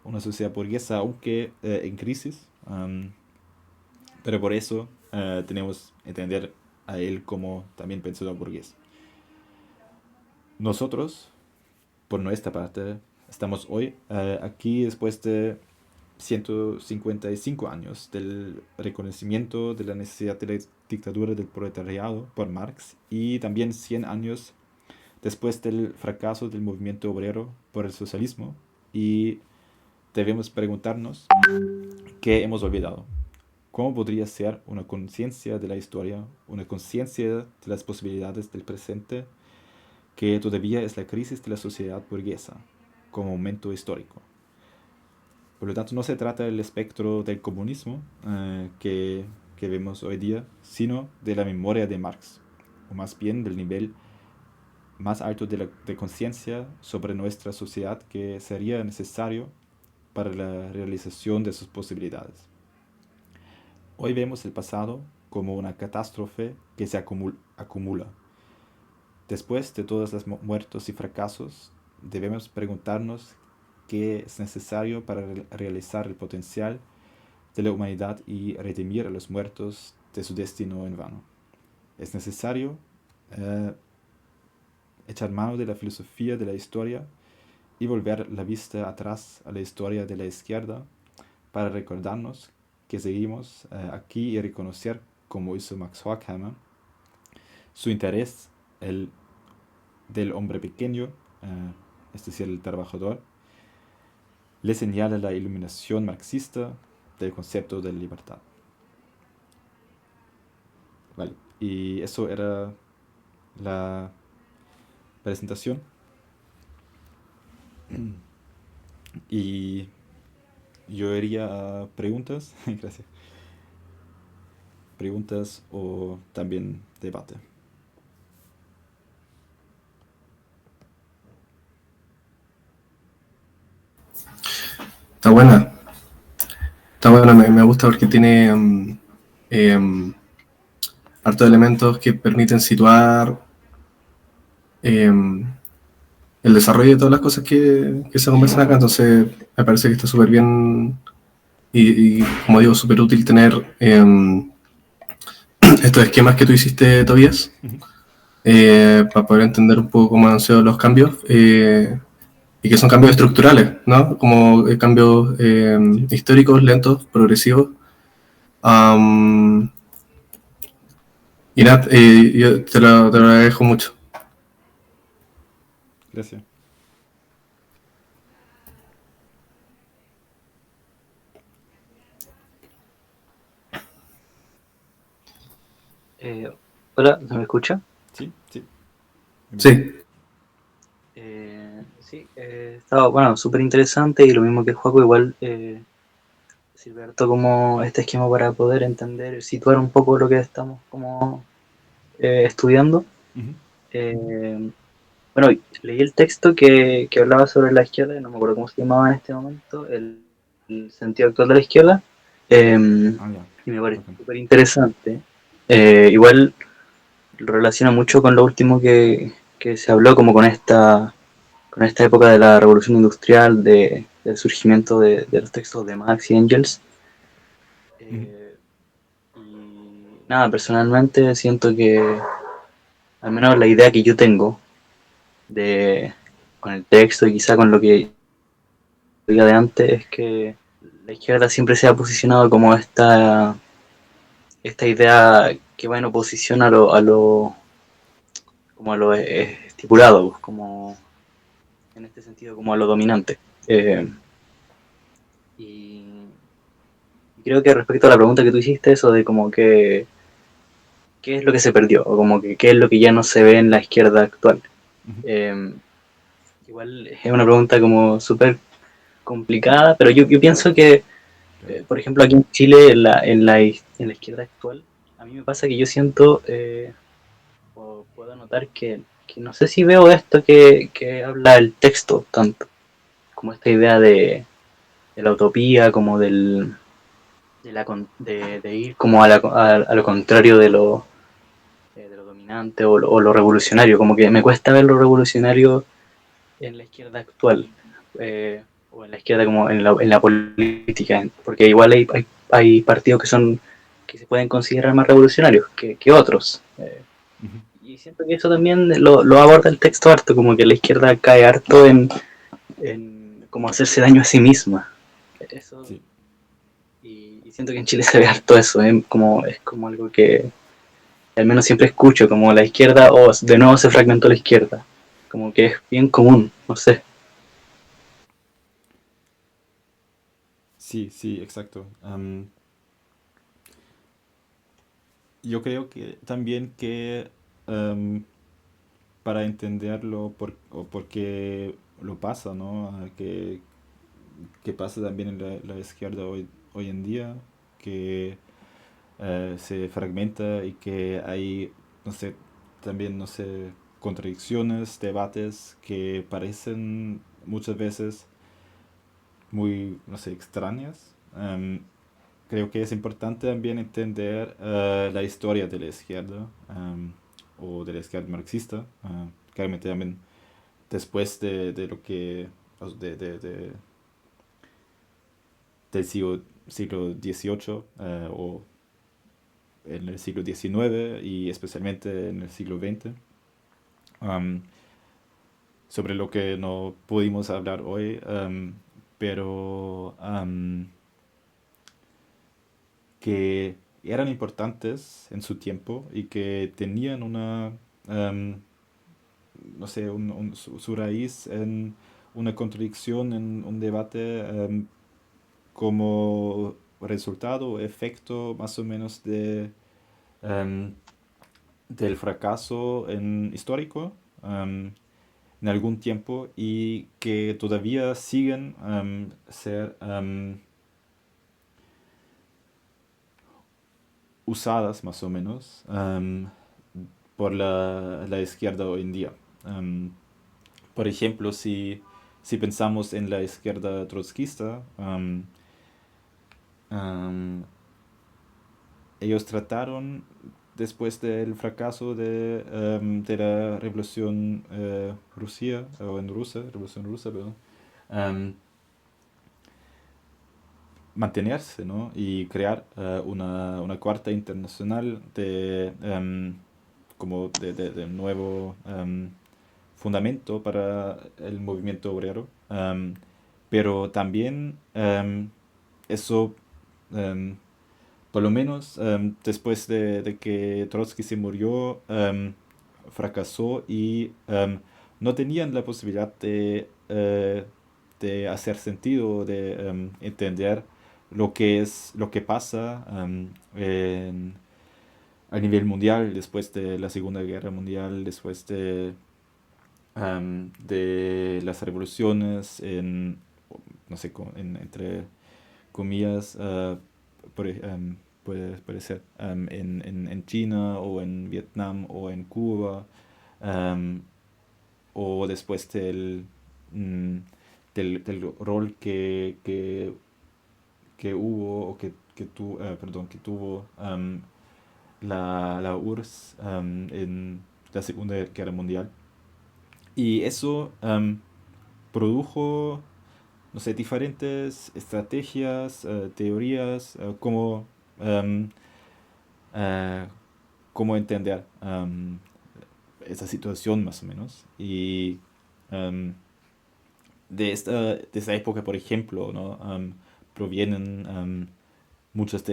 una sociedad burguesa, aunque en crisis. Pero por eso tenemos que entender a él como también pensador burgués. Nosotros, por nuestra parte, estamos hoy aquí después de 155 años del reconocimiento de la necesidad de la dictadura del proletariado por Marx y también 100 años después del fracaso del movimiento obrero por el socialismo, y debemos preguntarnos qué hemos olvidado. ¿Cómo podría ser una conciencia de la historia, una conciencia de las posibilidades del presente, que todavía es la crisis de la sociedad burguesa como momento histórico? Por lo tanto, no se trata del espectro del comunismo que vemos hoy día, sino de la memoria de Marx, o más bien del nivel más alto de conciencia sobre nuestra sociedad que sería necesario para la realización de sus posibilidades. Hoy vemos el pasado como una catástrofe que se acumula. Después de todos los muertos y fracasos, debemos preguntarnos qué es necesario para realizar el potencial de la humanidad y redimir a los muertos de su destino en vano. Es necesario echar mano de la filosofía de la historia y volver la vista atrás a la historia de la izquierda para recordarnos que seguimos aquí y reconocer, como hizo Max Horkheimer, su interés del hombre pequeño, es decir, el trabajador. Le señala la iluminación marxista del concepto de libertad. Vale, y eso era la presentación. Y yo iría a preguntas. Gracias. Preguntas o también debate.
Está buena. Está buena, me gusta porque tiene hartos elementos que permiten situar el desarrollo de todas las cosas que se conversan acá. Entonces, me parece que está súper bien y, como digo, súper útil tener estos esquemas que tú hiciste, Tobias,
Ujú.
para poder entender un poco cómo han sido los cambios. Y que son cambios estructurales, ¿no? Como cambios
Sí,
históricos, lentos, progresivos. Um, y nada, yo te lo agradezco mucho.
gracias.
Eh, Hola, ¿se me escucha?
Sí, sí, muy bien.
Sí,
Sí, estaba, bueno, súper interesante y lo mismo que Juaco, igual sirve harto como este esquema para poder entender, situar un poco lo que estamos como estudiando.
Ujú.
Eh, bueno, leí el texto que hablaba sobre la izquierda, y no me acuerdo cómo se llamaba en este momento, el sentido actual de la izquierda,
Ah, ya.
y me pareció
Ok.
súper interesante. Igual lo relaciona mucho con lo último que se habló, como con esta época de la revolución industrial, del surgimiento de los textos de Marx y Engels.
Ujú.
Eh, y nada, personalmente siento que, al menos la idea que yo tengo de, con el texto y quizá con lo que diga de antes, es que la izquierda siempre se ha posicionado como esta idea que va en oposición como a lo estipulado, pues, como en este sentido como a lo dominante. Y creo que respecto a la pregunta que tú hiciste, eso de como que qué es lo que se perdió, o como que qué es lo que ya no se ve en la izquierda actual.
Ujú.
Eh, Igual es una pregunta como súper complicada, pero yo pienso que,
Claro.
por ejemplo, aquí en Chile, en la izquierda actual, a mí me pasa que yo siento, o puedo notar que no sé si veo esto que habla el texto tanto, como esta idea de la utopía, como de ir como a lo contrario de lo dominante o lo revolucionario, como que me cuesta ver lo revolucionario en la izquierda actual, o en la izquierda como en la política, porque igual hay partidos que se pueden considerar más revolucionarios que otros.
Ujú.
Y siento que eso también lo aborda el texto harto, como que la izquierda cae harto en como hacerse daño a sí misma. Eso,
Sí.
y siento que en Chile se ve harto eso, como, es como algo que al menos siempre escucho, como la izquierda, o de nuevo se fragmentó la izquierda, como que es bien común, no sé.
Sí, sí, exacto. Yo creo que también que am, para entenderlo o por qué lo pasa, ¿no? Que pasa también en la izquierda hoy en día, que se fragmenta y que hay, no sé, también, no sé, contradicciones, debates que parecen muchas veces muy, no sé, extrañas. Creo que es importante también entender la historia de la izquierda o de la izquierda marxista. Claramente también después de lo que, o del siglo XVIII o en el siglo XIX y especialmente en el siglo XX, um, sobre lo que no pudimos hablar hoy, pero que eran importantes en su tiempo y que tenían una, um, no sé, su raíz en una contradicción, en un debate como resultado o efecto más o menos um, del fracaso histórico en algún tiempo y que todavía siguen ser usadas más o menos por la izquierda hoy en día. Um, por ejemplo, si pensamos en la izquierda trotskista, um, ellos trataron después del fracaso de la Revolución Revolución Rusa, perdón, em, mantenerse, ¿no? Y crear una cuarta internacional como de nuevo fundamento para el movimiento obrero. Pero también eso, em, por lo menos después de que Trotsky se murió, fracasó y no tenían la posibilidad de hacer sentido, de entender lo que pasa a nivel mundial después de la Segunda Guerra Mundial, después de las revoluciones no sé, entre comillas, puede ser en China o en Vietnam o en Cuba, o después mm, del rol que hubo o perdón, que tuvo la URSS en la Segunda Guerra Mundial. Y eso produjo, no sé, diferentes estrategias, teorías, em, eh, cómo entender esa situación más o menos. Y em, de esa época, por ejemplo, ¿no? Provienen muchas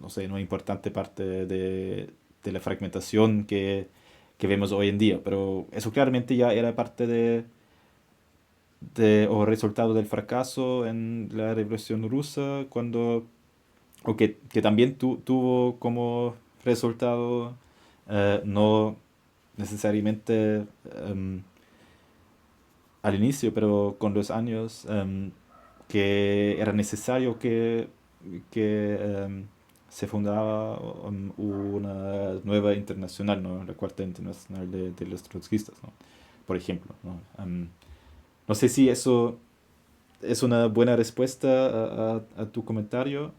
no sé, una importante parte de la fragmentación que vemos hoy en día. Pero eso claramente ya era parte o resultado del fracaso en la Revolución Rusa, o que también tuvo como resultado no necesariamente al inicio, pero con los años, que era necesario que se fundaba una nueva internacional, ¿no? La Cuarta Internacional de los Trotskistas, ¿no? Por ejemplo, ¿no? No sé si eso es una buena respuesta a tu comentario,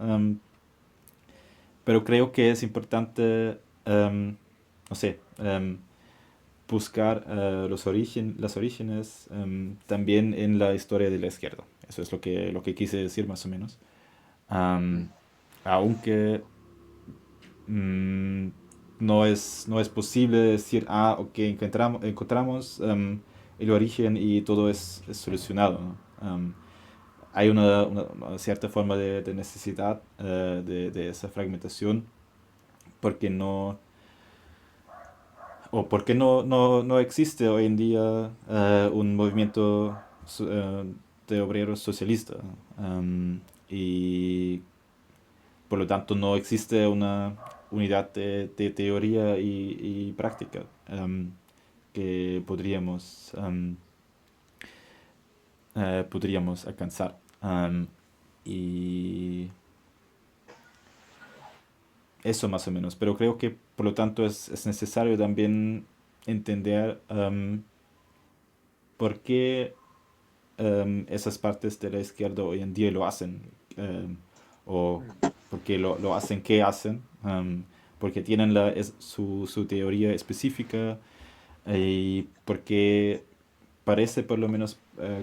pero creo que es importante, no sé, buscar las orígenes también en la historia de la izquierda. Eso es lo que quise decir más o menos. Am, Aunque mm, no es posible decir, ok, encontramos el origen y todo es solucionado, ¿no? Hay una cierta forma de necesidad de esa fragmentación porque no existe hoy en día un movimiento de obreros socialista, y por lo tanto no existe una unidad de teoría y práctica que podríamos alcanzar. Y eso más o menos, pero creo que por lo tanto es necesario también entender por qué esas partes de la izquierda hoy en día lo hacen, o por qué lo hacen, qué hacen, porque tienen su teoría específica, y porque parece por lo menos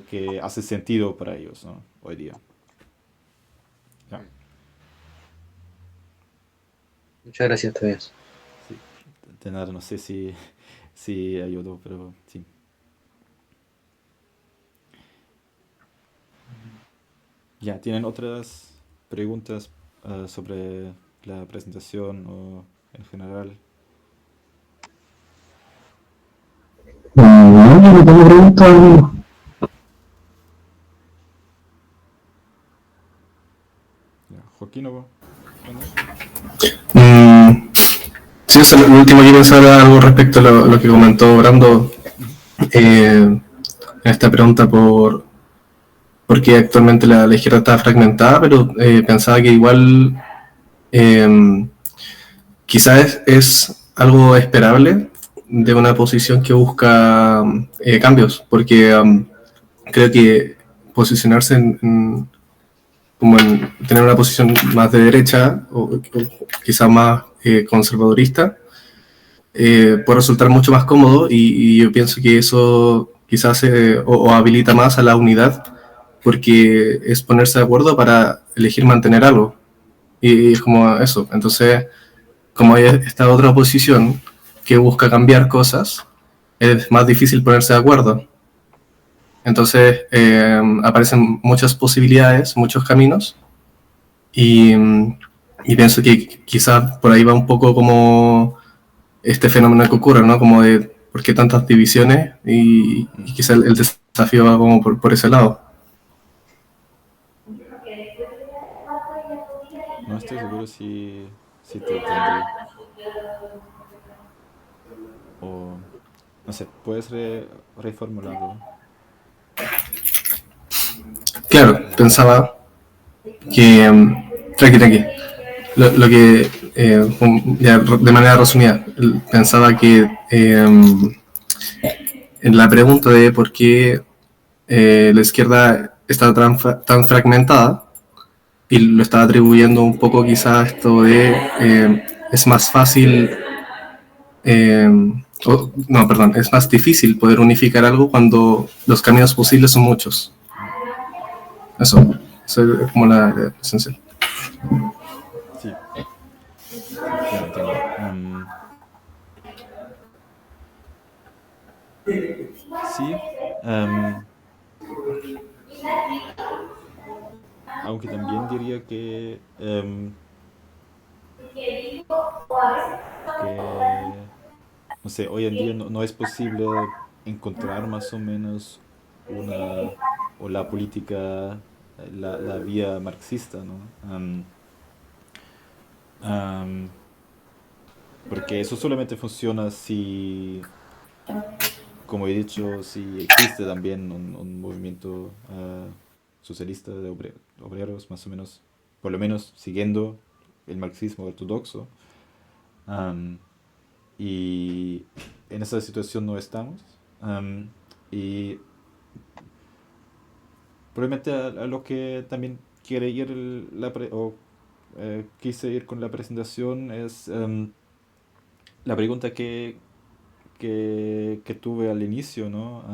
que hace sentido para ellos, ¿no? Hoy día. Ya,
Muchas gracias, Tobias.
sí. De nada, no sé si ayudó, pero sí. Ya, ¿tienen otras preguntas sobre la presentación o en general?
No, yo no tengo preguntas.
Ya, Joaquín, ¿o bueno?
Mm, sí, eso, lo último que pensaba algo respecto a lo que comentó Brando,
Ujú.
en esta pregunta por qué actualmente la izquierda está fragmentada, pero pensaba que igual eh, quizás es algo esperable de una posición que busca cambios, porque creo que posicionarse como en tener una posición más de derecha o quizás más conservadorista, puede resultar mucho más cómodo y yo pienso que eso quizás o habilita más a la unidad porque es ponerse de acuerdo para elegir mantener algo y es como eso. Entonces, como hay esta otra oposición que busca cambiar cosas, es más difícil ponerse de acuerdo. Entonces aparecen muchas posibilidades, muchos caminos y pienso que quizás por ahí va un poco como este fenómeno que ocurre, ¿no? Como de por qué tantas divisiones y quizás el desafío va como por ese lado.
No estoy seguro si te entendí. O, no sé, puedes reformularlo.
Claro, pensaba que, tranqui, lo que, ya de manera resumida, pensaba que en la pregunta de por qué la izquierda está tan fragmentada, y lo estaba atribuyendo un poco quizás a esto de es más fácil, eh, no, perdón, es más difícil poder unificar algo cuando los caminos posibles son muchos. Eso es como la esencial.
Sí, sí, claro, entiendo. Sí, aunque también diría que, no sé, hoy en día no es posible encontrar más o menos una, o la política, la vía marxista, ¿no? Am, porque eso solamente funciona si, como he dicho, si existe también un movimiento socialista de obreros, más o menos, por lo menos siguiendo el marxismo ortodoxo. Am, y en esa situación no estamos. Y probablemente a lo que también quiere ir o quise ir con la presentación es la pregunta que tuve al inicio, ¿no?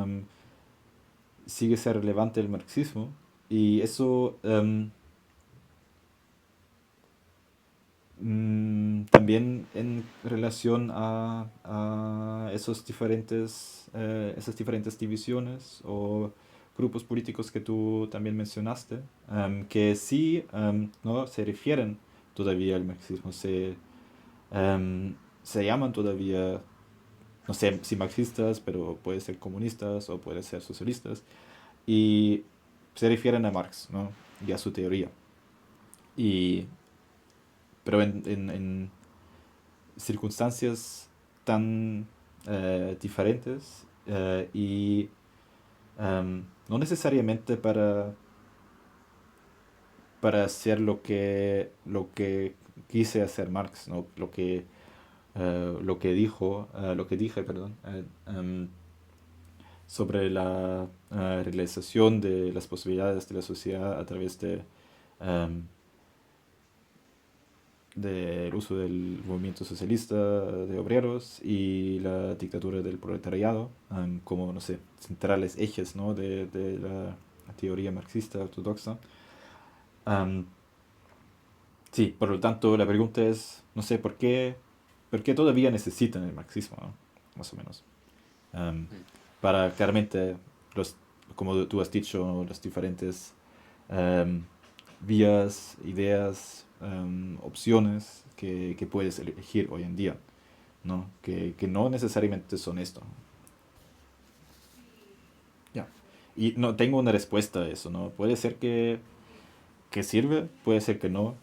¿Sigue ser relevante el marxismo? Y eso también en relación a esas diferentes divisiones o grupos políticos que tú también mencionaste, que sí, ¿no? Se refieren todavía al marxismo, se llaman todavía, no sé si marxistas, pero puede ser comunistas o puede ser socialistas, y se refieren a Marx, ¿no? Y a su teoría. Y, pero en circunstancias tan diferentes y no necesariamente para hacer lo que quise hacer Marx, ¿no? Lo que dije, perdón, sobre la realización de las posibilidades de la sociedad a través em, del uso del movimiento socialista de obreros y la dictadura del proletariado, como, no sé, centrales ejes, ¿no? de la teoría marxista ortodoxa. Am, sí, por lo tanto, la pregunta es, no sé, ¿por qué todavía necesitan el marxismo, ¿no? Más o menos? Am, para claramente, los, como tú has dicho, las diferentes am, vías, ideas, opciones que puedes elegir hoy en día, ¿no? Que no necesariamente son esto. Ya. Y no tengo una respuesta a eso, ¿no? Puede ser que sirve, puede ser que no,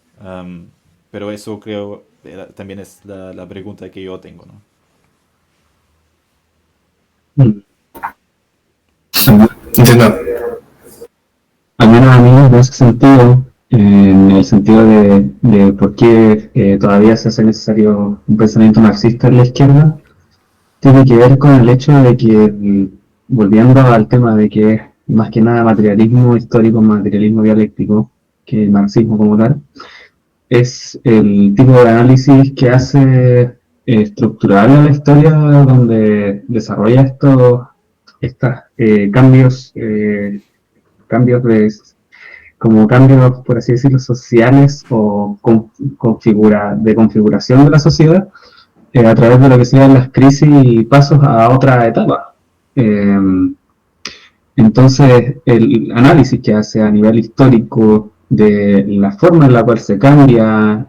pero eso creo también es la pregunta que yo tengo, ¿no?
Entiendo.
Al menos a mí en ese sentido, en el sentido de por qué todavía se hace necesario un pensamiento marxista en la izquierda, tiene que ver con el hecho de que, volviendo al tema de que es más que nada materialismo histórico, materialismo dialéctico, que el marxismo como tal, es el tipo de análisis que hace estructural a la historia, donde desarrolla estos cambios como cambios, por así decirlo, sociales o de configuración de la sociedad, a través de lo que sean las crisis y pasos a otra etapa. Entonces, el análisis que hace a nivel histórico de la forma en la cual se cambia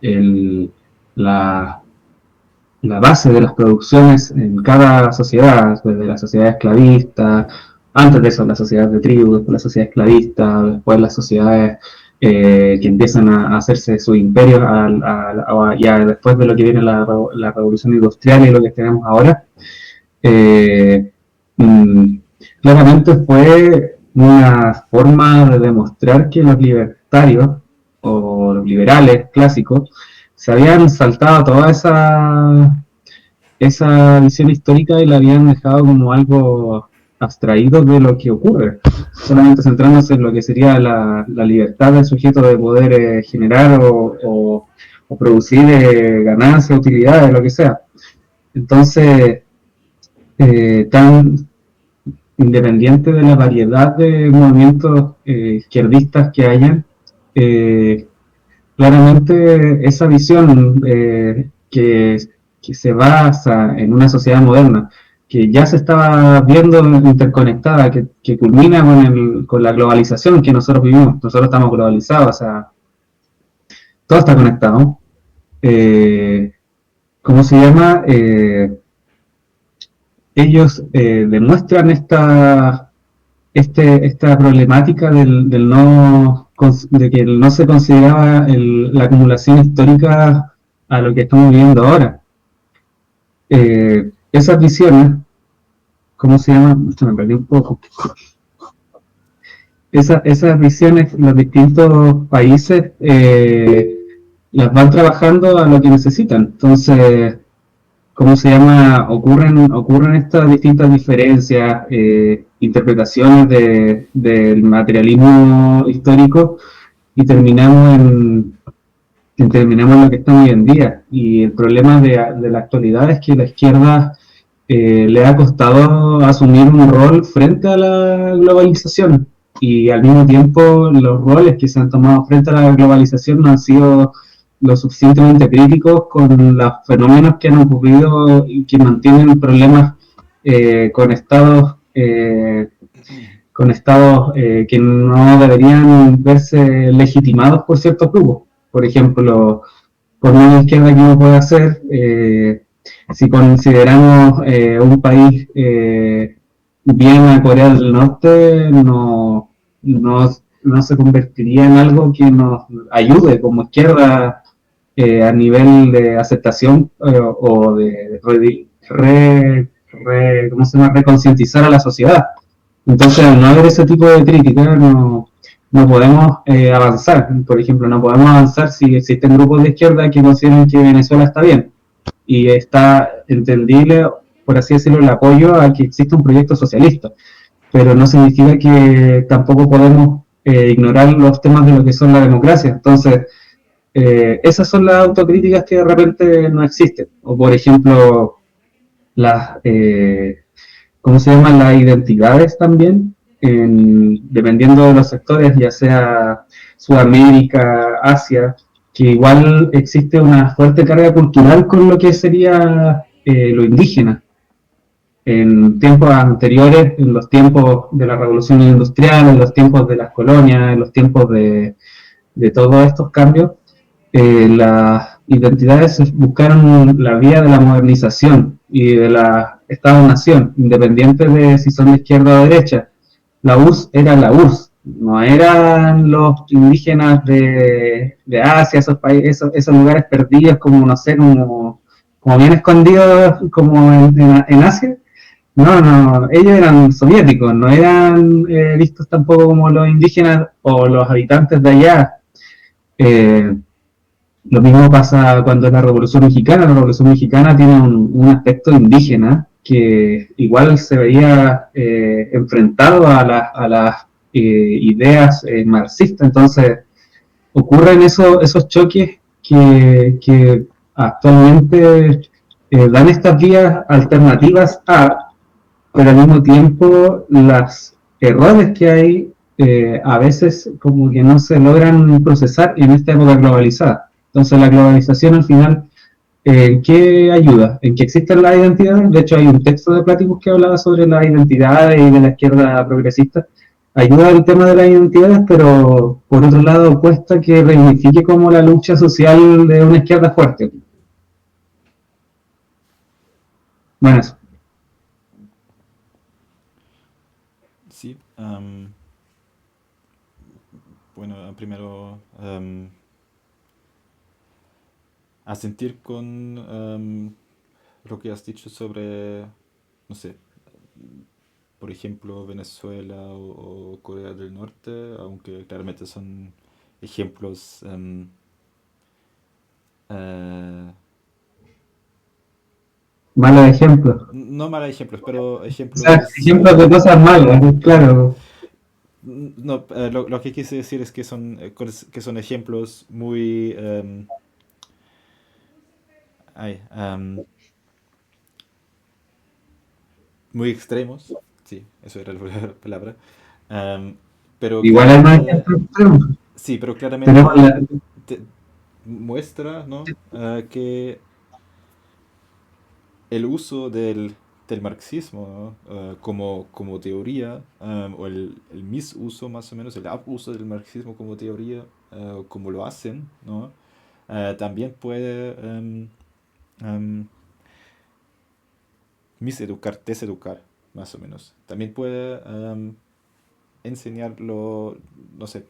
la, la base de las producciones en cada sociedad, desde la sociedad esclavista, antes de eso la sociedad de tribu, después la sociedad esclavista, después las sociedades que empiezan a hacerse sus imperios, ya después de lo que viene la revolución industrial y lo que tenemos ahora. Claramente fue una forma de demostrar que los libertarios o los liberales clásicos se habían saltado toda esa visión histórica y la habían dejado como algo abstraído de lo que ocurre, solamente centrándose en lo que sería la libertad del sujeto de poder generar o producir ganancias, utilidades, lo que sea. Entonces, tan independiente de la variedad de movimientos izquierdistas que hayan, claramente esa visión que se basa en una sociedad moderna, que ya se estaba viendo interconectada, que culmina con la globalización que nosotros vivimos. Nosotros estamos globalizados, o sea, todo está conectado. ¿Cómo se llama? Ellos demuestran esta problemática de que no se consideraba la acumulación histórica a lo que estamos viviendo ahora. Esas visiones, ¿cómo se llama? Me perdí un poco. Esas visiones, los distintos países las van trabajando a lo que necesitan. Entonces, ¿cómo se llama? Ocurren estas distintas diferencias, interpretaciones del materialismo histórico, y terminamos en lo que estamos hoy en día. Y el problema de la actualidad es que la izquierda le ha costado asumir un rol frente a la globalización, y al mismo tiempo los roles que se han tomado frente a la globalización no han sido lo suficientemente críticos con los fenómenos que han ocurrido y que mantienen problemas con estados que no deberían verse legitimados por ciertos grupos. Por ejemplo, por una izquierda que uno puede hacer, si consideramos un país bien a Corea del Norte, no se convertiría en algo que nos ayude como izquierda a nivel de aceptación o de ¿cómo se llama? Reconcientizar a la sociedad. Entonces, al no haber ese tipo de crítica, no podemos avanzar. Por ejemplo, no podemos avanzar si existen grupos de izquierda que consideran que Venezuela está bien, y está entendible, por así decirlo, el apoyo a que exista un proyecto socialista, pero no significa que tampoco podemos ignorar los temas de lo que son la democracia. Entonces, esas son las autocríticas que de repente no existen. O, por ejemplo, ¿cómo se llaman? Las identidades también, dependiendo de los sectores, ya sea Sudamérica, Asia, que igual existe una fuerte carga cultural con lo que sería lo indígena. En tiempos anteriores, en los tiempos de la revolución industrial, en los tiempos de las colonias, en los tiempos de todos estos cambios, las identidades buscaron la vía de la modernización y de la Estado-nación, independiente de si son de izquierda o derecha. La URSS era la URSS, no eran los indígenas de Asia, esos países, esos lugares perdidos, como no sé, como bien escondidos, como en Asia. No, ellos eran soviéticos, no eran vistos tampoco como los indígenas o los habitantes de allá. Lo mismo pasa cuando es la Revolución Mexicana. La Revolución Mexicana tiene un aspecto indígena que igual se veía enfrentado a las ideas marxistas. Entonces, ocurren esos choques que actualmente dan estas vías alternativas pero al mismo tiempo los errores que hay a veces como que no se logran procesar en esta época globalizada. Entonces la globalización al final, ¿en qué ayuda? En que existen las identidades. De hecho hay un texto de Platypus que hablaba sobre las identidades y de la izquierda progresista. Ayuda el tema de las identidades, pero por otro lado cuesta que reivindique como la lucha social de una izquierda fuerte. Bueno, eso.
Sí, bueno, primero asentir con lo que has dicho sobre, no sé, por ejemplo, Venezuela o Corea del Norte, aunque claramente son ejemplos eh,
Malos ejemplos.
no malos ejemplos, pero
O sea,
ejemplos...
ejemplos de cosas malas, claro.
no, lo que quise decir es que son ejemplos muy... ay, muy extremos, sí, eso era la palabra, am, pero
Igual hay más
claramente,
ejemplos extremos.
sí, pero
Tenemos
claramente
la,
te- muestra, ¿no? Que el uso del marxismo, ¿no? Como teoría, o el misuso más o menos, el abuso del marxismo como teoría, como lo hacen, ¿no? También puede miseducar, deseducar, más o menos. También puede enseñarlo, no sé,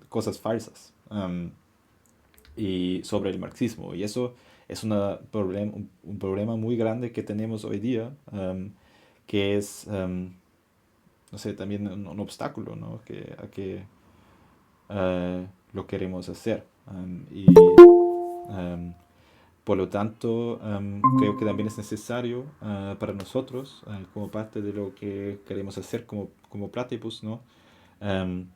cosas falsas y sobre el marxismo. Y eso es un problema muy grande que tenemos hoy día, que es, no sé, también un obstáculo, ¿no? A que lo queremos hacer. Y por lo tanto, creo que también es necesario para nosotros, como parte de lo que queremos hacer como Platypus, ¿no? Em,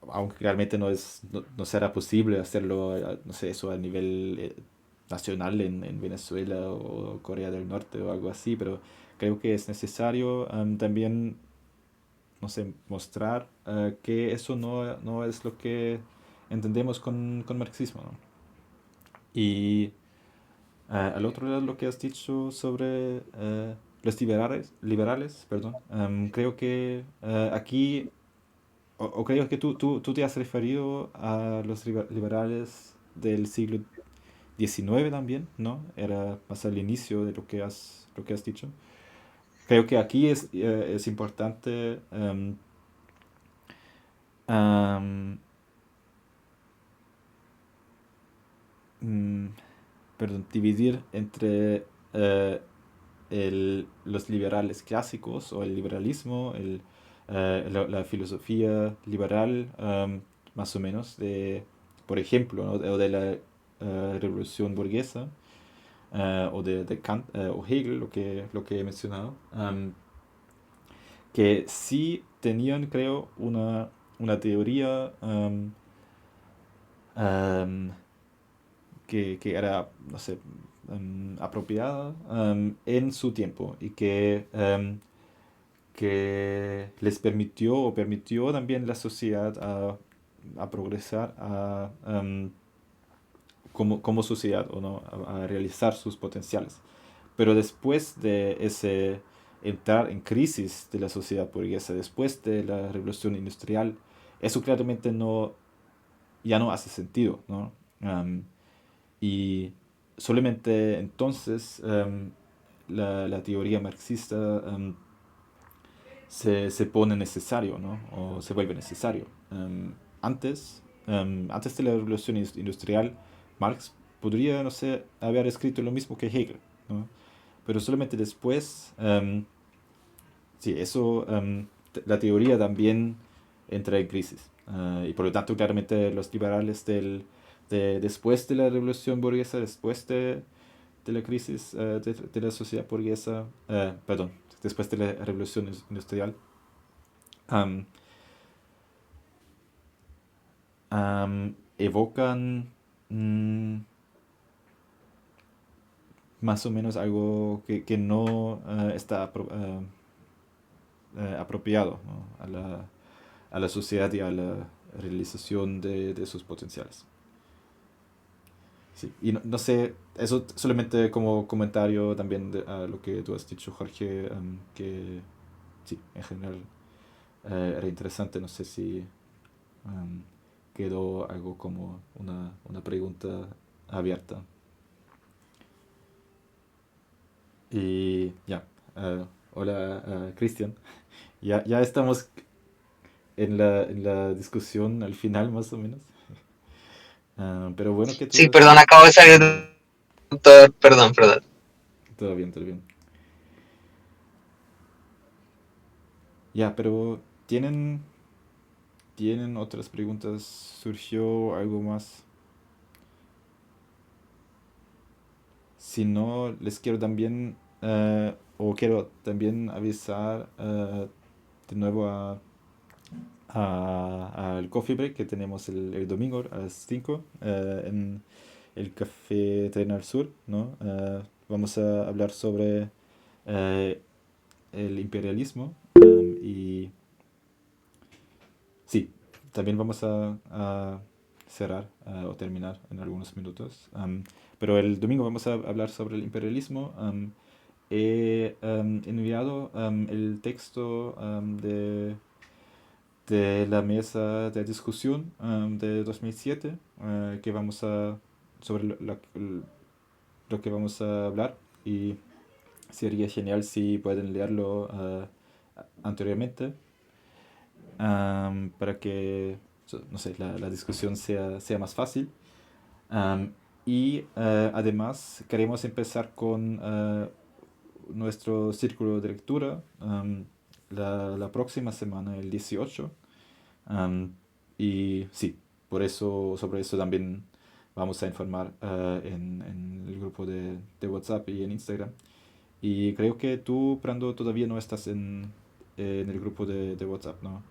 Aunque realmente no será posible hacerlo, no sé, eso a nivel nacional en Venezuela o Corea del Norte o algo así, pero creo que es necesario también, no sé, mostrar que eso no es lo que entendemos con marxismo, ¿no? Y al otro lado, lo que has dicho sobre los liberales, perdón, creo que aquí, o creo que tú te has referido a los liberales del siglo XIX también, ¿no? Era más al inicio de lo que has dicho. Creo que aquí es importante am, mm, perdón, dividir entre los liberales clásicos o el liberalismo, la filosofía liberal, más o menos, por ejemplo, ¿no? O de la revolución burguesa, o de Kant o Hegel, lo que he mencionado, que sí tenían, creo, una teoría um, que era, no sé, apropiada en su tiempo y que les permitió o permitió también la sociedad a progresar como sociedad o no, a realizar sus potenciales. Pero después de ese entrar en crisis de la sociedad burguesa, después de la revolución industrial, eso claramente ya no hace sentido, ¿no? Y solamente entonces la teoría marxista se pone necesario, ¿no? O se vuelve necesario. Antes de la revolución industrial, Marx podría, no sé, haber escrito lo mismo que Hegel, ¿no? Pero solamente después, sí, la teoría también entra en crisis. Y por lo tanto, claramente los liberales después de la revolución burguesa, después de la crisis de la sociedad burguesa, perdón, después de la revolución industrial, am, evocan más o menos algo que no está apropiado, ¿no? A la sociedad y a la realización de sus potenciales. Sí, y no sé, eso solamente como comentario también a lo que tú has dicho, Jorge, que sí, en general era interesante, no sé si em, quedó algo como una pregunta abierta. Y ya, hola Cristian, ya estamos en la discusión al final más o menos. Pero bueno que tú
Sí,
has...
perdón, acabo de salir
Ah,
del doctor, perdón.
todo bien, todo bien. Ya, pero ¿tienen otras preguntas? ¿Surgió algo más? Si no, les quiero también, o quiero también avisar de nuevo al coffee break que tenemos el domingo a las 5 en el Café Tren al Sur, ¿no? Vamos a hablar sobre eh, el imperialismo y sí, también vamos a cerrar o terminar en algunos minutos. Pero el domingo vamos a hablar sobre el imperialismo. He enviado el texto de la mesa de discusión de 2007 que vamos a sobre lo que vamos a hablar y sería genial si pueden leerlo anteriormente para que no sé, la discusión sea más fácil. Am, y además queremos empezar con nuestro círculo de lectura la próxima semana, el 18. Am, y sí, sobre eso también vamos a informar en el grupo de WhatsApp y en Instagram. Y creo que tú, Brando, todavía no estás en el grupo de WhatsApp, ¿no?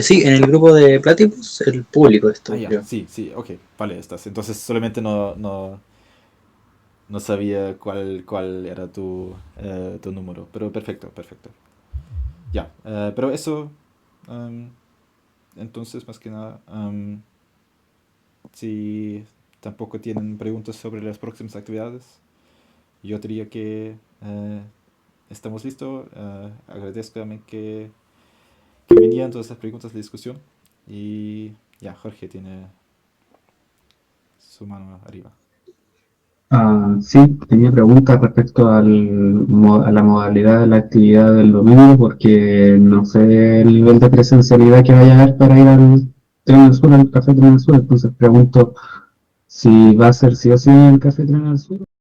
Sí, en el grupo de Platypus, el público
Ah,
estoy
ya,
yo.
sí, sí, ok, vale, estás. Entonces solamente no sabía cuál era tu número, pero perfecto, perfecto. Ya, pero eso, em, entonces más que nada, si tampoco tienen preguntas sobre las próximas actividades, yo diría que estamos listos. Agradezco también que venían todas estas preguntas de discusión y ya, Jorge tiene su mano arriba.
Sí, tenía preguntas respecto a la modalidad de la actividad del domingo, porque no sé el nivel de presencialidad que vaya a haber para ir al Tren del Sur, al Café Tren del Sur. Entonces pregunto si va a ser sí o sí en el Café Tren del Sur.